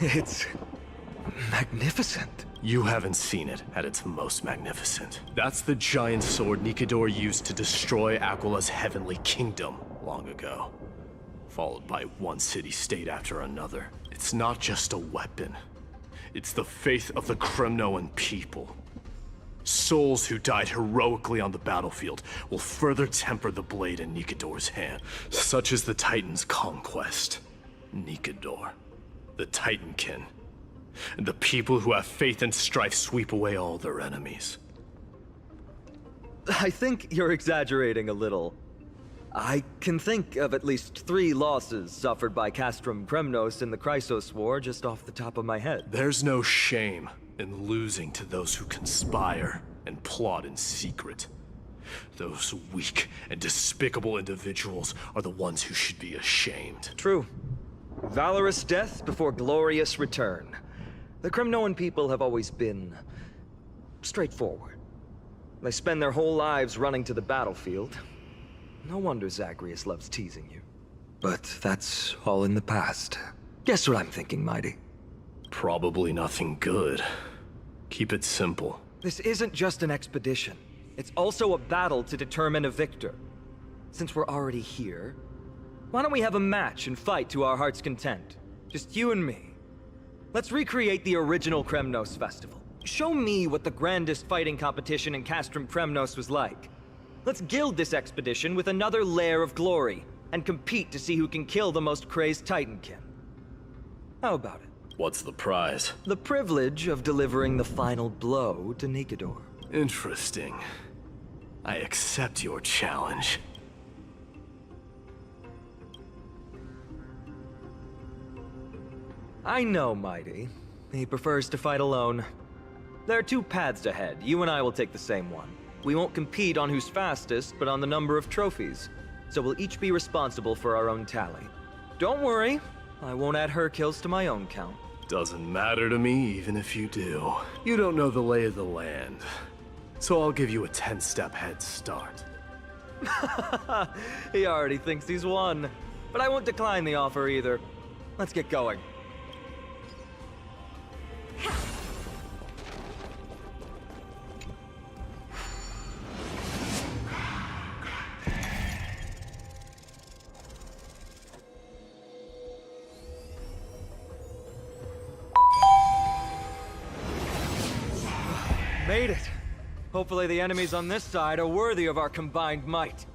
It's... magnificent. You haven't seen it at its most magnificent. That's the giant sword Nikador used to destroy Aquala's heavenly kingdom long ago. Followed by one city-state after another. It's not just a weapon. It's the faith of the Kremnoan people. Souls who died heroically on the battlefield will further temper the blade in Nikador's hand. Such is the Titan's conquest. Nikador, the Titankin. And the people who have faith and strife sweep away all their enemies. I think you're exaggerating a little. I can think of at least 3 losses suffered by Castrum Kremnos in the Chrysos War just off the top of my head. There's no shame in losing to those who conspire and plot in secret. Those weak and despicable individuals are the ones who should be ashamed. True. Valorous death before glorious return. The Kremnoan people have always been... straightforward. They spend their whole lives running to the battlefield. No wonder Zagreus loves teasing you. But that's all in the past. Guess what I'm thinking, Mighty? Probably nothing good. Keep it simple. This isn't just an expedition. It's also a battle to determine a victor. Since we're already here, why don't we have a match and fight to our heart's content? Just you and me. Let's recreate the original Kremnos festival. Show me what the grandest fighting competition in Castrum Kremnos was like. Let's gild this expedition with another layer of glory, and compete to see who can kill the most crazed Titankin. How about it? What's the prize? The privilege of delivering the final blow to Nikador. Interesting. I accept your challenge. I know, Mighty. He prefers to fight alone. There are 2 paths ahead. You and I will take the same one. We won't compete on who's fastest, but on the number of trophies. So we'll each be responsible for our own tally. Don't worry, I won't add her kills to my own count. Doesn't matter to me, even if you do. You don't know the lay of the land. So I'll give you a 10-step head start. He already thinks he's won. But I won't decline the offer either. Let's get going. Made it. Hopefully the enemies on this side are worthy of our combined might.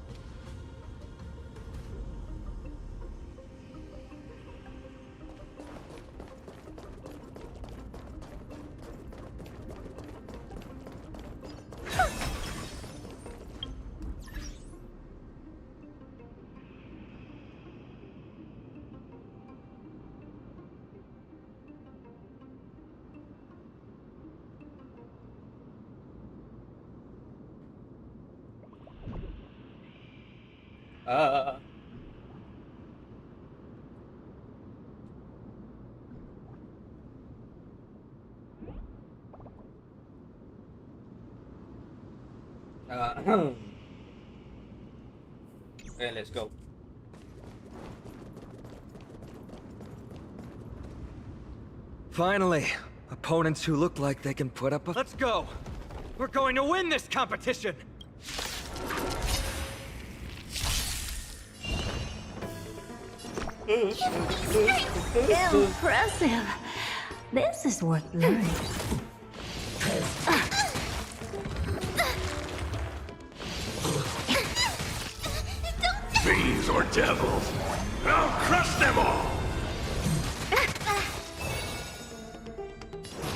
Okay, let's go. Finally, opponents who look like they can put up a— Let's go! We're going to win this competition! Impressive. This is worth learning. Fiends or devils, I'll crush them all!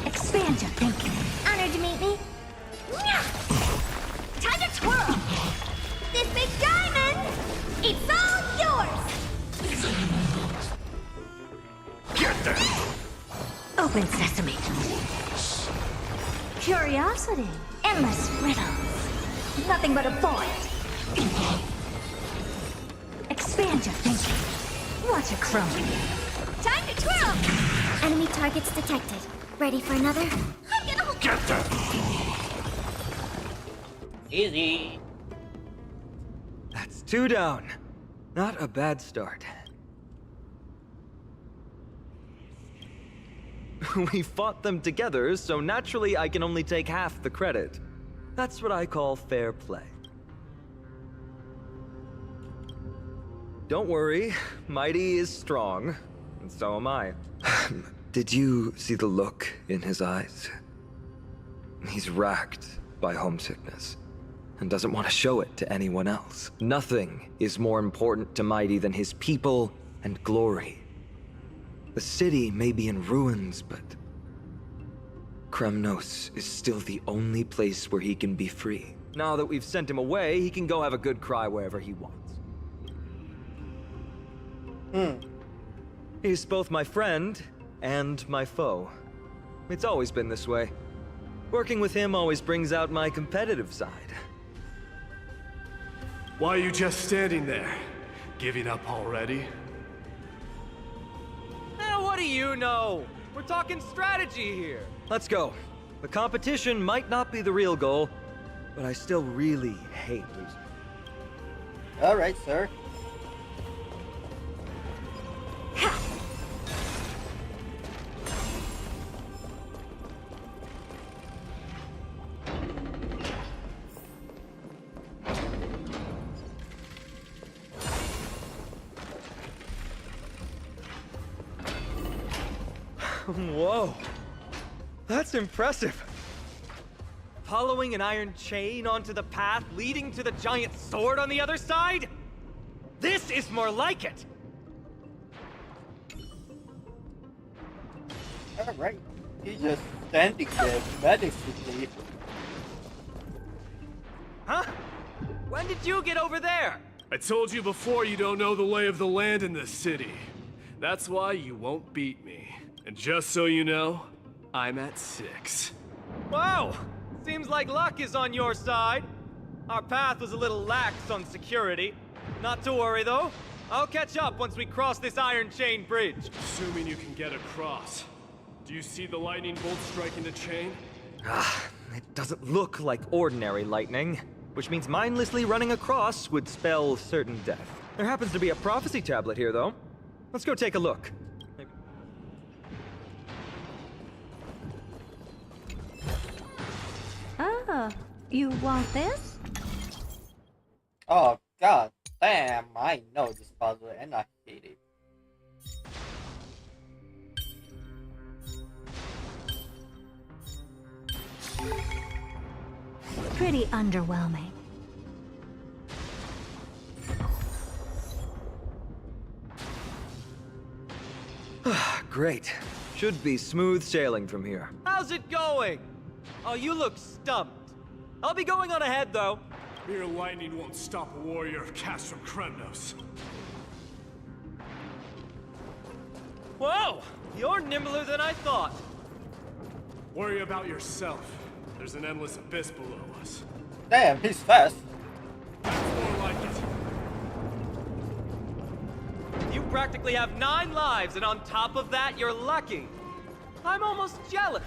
Expand your thinking. Honored to meet me. Time to twirl! This big diamond, it's all yours! Get them! Open sesame. Curiosity. Endless riddles. Nothing but a void. Expand your thinking. Watch it crumble. Time to twirl! Enemy targets detected. Ready for another? I'm gonna hold— Get them! Easy. That's 2 down. Not a bad start. We fought them together, so naturally I can only take half the credit. That's what I call fair play. Don't worry, Mighty is strong, and so am I. Did you see the look in his eyes? He's racked by homesickness, and doesn't want to show it to anyone else. Nothing is more important to Mighty than his people and glory. The city may be in ruins, but Kremnos is still the only place where he can be free. Now that we've sent him away, he can go have a good cry wherever he wants. He's both my friend and my foe. It's always been this way. Working with him always brings out my competitive side. Why are you just standing there? Giving up already? What do you know? We're talking strategy here. Let's go. The competition might not be the real goal, but I still really hate losing. Alright, sir. Whoa. That's impressive. Following an iron chain onto the path leading to the giant sword on the other side? This is more like it! Alright. He's just standing there menacingly. Huh? When did you get over there? I told you before you don't know the lay of the land in this city. That's why you won't beat me. And just so you know, I'm at 6. Wow! Seems like luck is on your side. Our path was a little lax on security. Not to worry, though. I'll catch up once we cross this iron chain bridge. Assuming you can get across. Do you see the lightning bolt striking the chain? It doesn't look like ordinary lightning, which means mindlessly running across would spell certain death. There happens to be a prophecy tablet here, though. Let's go take a look. Ah, you want this? Oh god damn, I know this puzzle and I hate it. Pretty underwhelming. Great. Should be smooth sailing from here. How's it going? Oh, you look stumped. I'll be going on ahead, though. Mere lightning won't stop a warrior cast from Kremnos. Whoa! You're nimbler than I thought. Worry about yourself. There's an endless abyss below us. Damn, he's fast. That's more like it. practically have 9 lives, and on top of that, you're lucky. I'm almost jealous.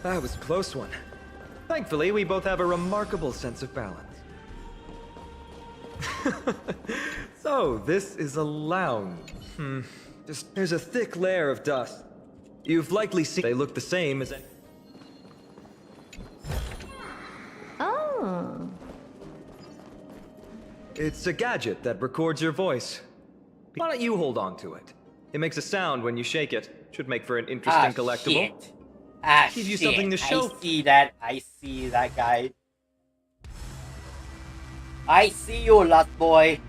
That was a close one. Thankfully, we both have a remarkable sense of balance. So, this is a lounge. There's a thick layer of dust. You've likely seen they look the same as any. Oh. It's a gadget that records your voice. Why don't you hold on to it? It makes a sound when you shake it. Should make for an interesting collectible. Shit. Gives you something to show. I see that guy. I see you, lost boy.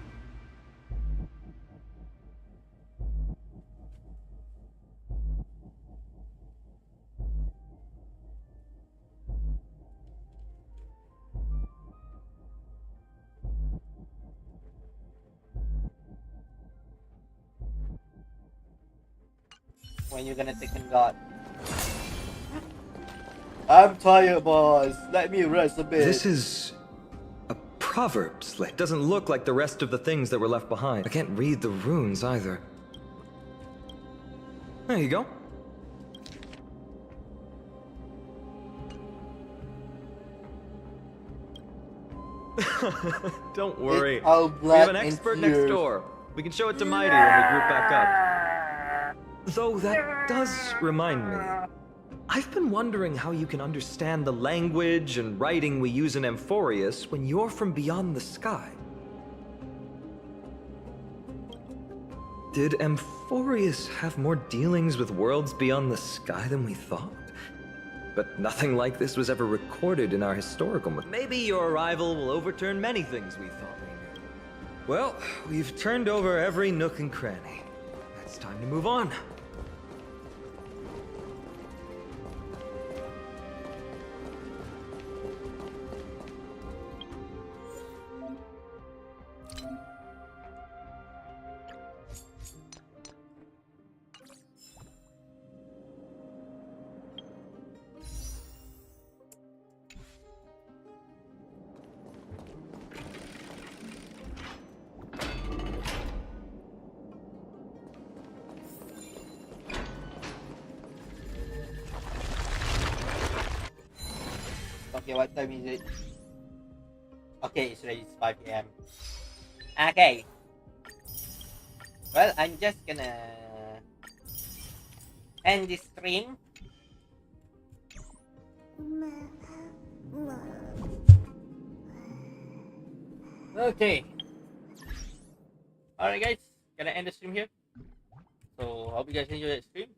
When you gonna take in God? I'm tired, boss. Let me rest a bit. This is a proverb slate. It doesn't look like the rest of the things that were left behind. I can't read the runes either. There you go. Don't worry. We have an expert next door. We can show it to Mighty when we group back up. Though that does remind me. I've been wondering how you can understand the language and writing we use in Amphorius when you're from beyond the sky. Did Amphorius have more dealings with worlds beyond the sky than we thought? But nothing like this was ever recorded in our historical. Maybe your arrival will overturn many things we thought we knew. Well, we've turned over every nook and cranny. It's time to move on. Okay, what time is it? Okay, it's already 5 PM. Okay. Well, I'm just gonna end this stream. Okay. Alright guys, gonna end the stream here. So, hope you guys enjoyed that stream.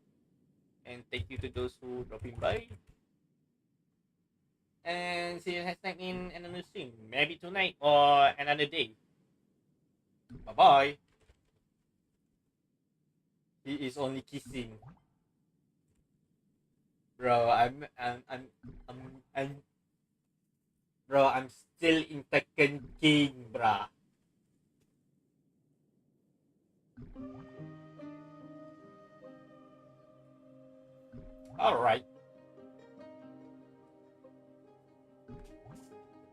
And thank you to those who dropping by. And see you next time in another stream. Maybe tonight or another day. Bye bye. He is only kissing. Bro, bro, I'm still in Tekken King, bruh. Alright.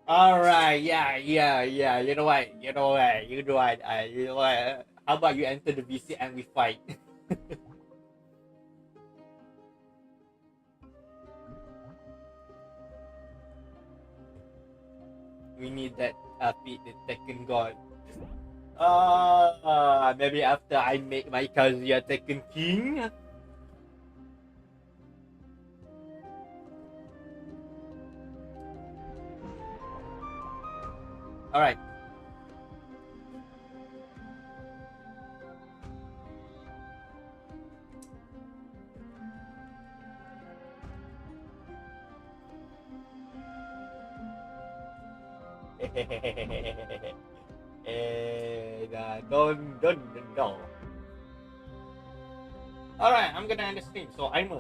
Alright, yeah. You know what? How about you enter the VC and we fight? We need that beat the Tekken God. Maybe after I make my Kazuya Tekken King. Alright. Don't. Alright, I'm gonna end the stream. So I'm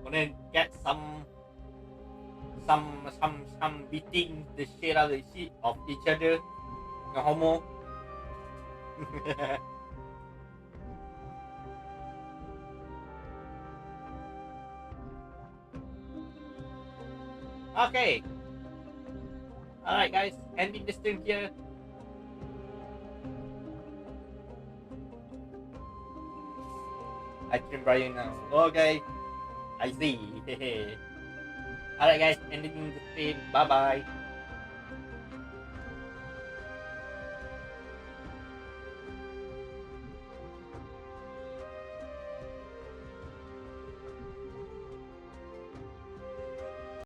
gonna get some beating the shit out of each other. No homo. Okay. Alright guys, ending the stream here. I stream Brian now. Okay. I see. Alright guys, ending the stream. Bye bye.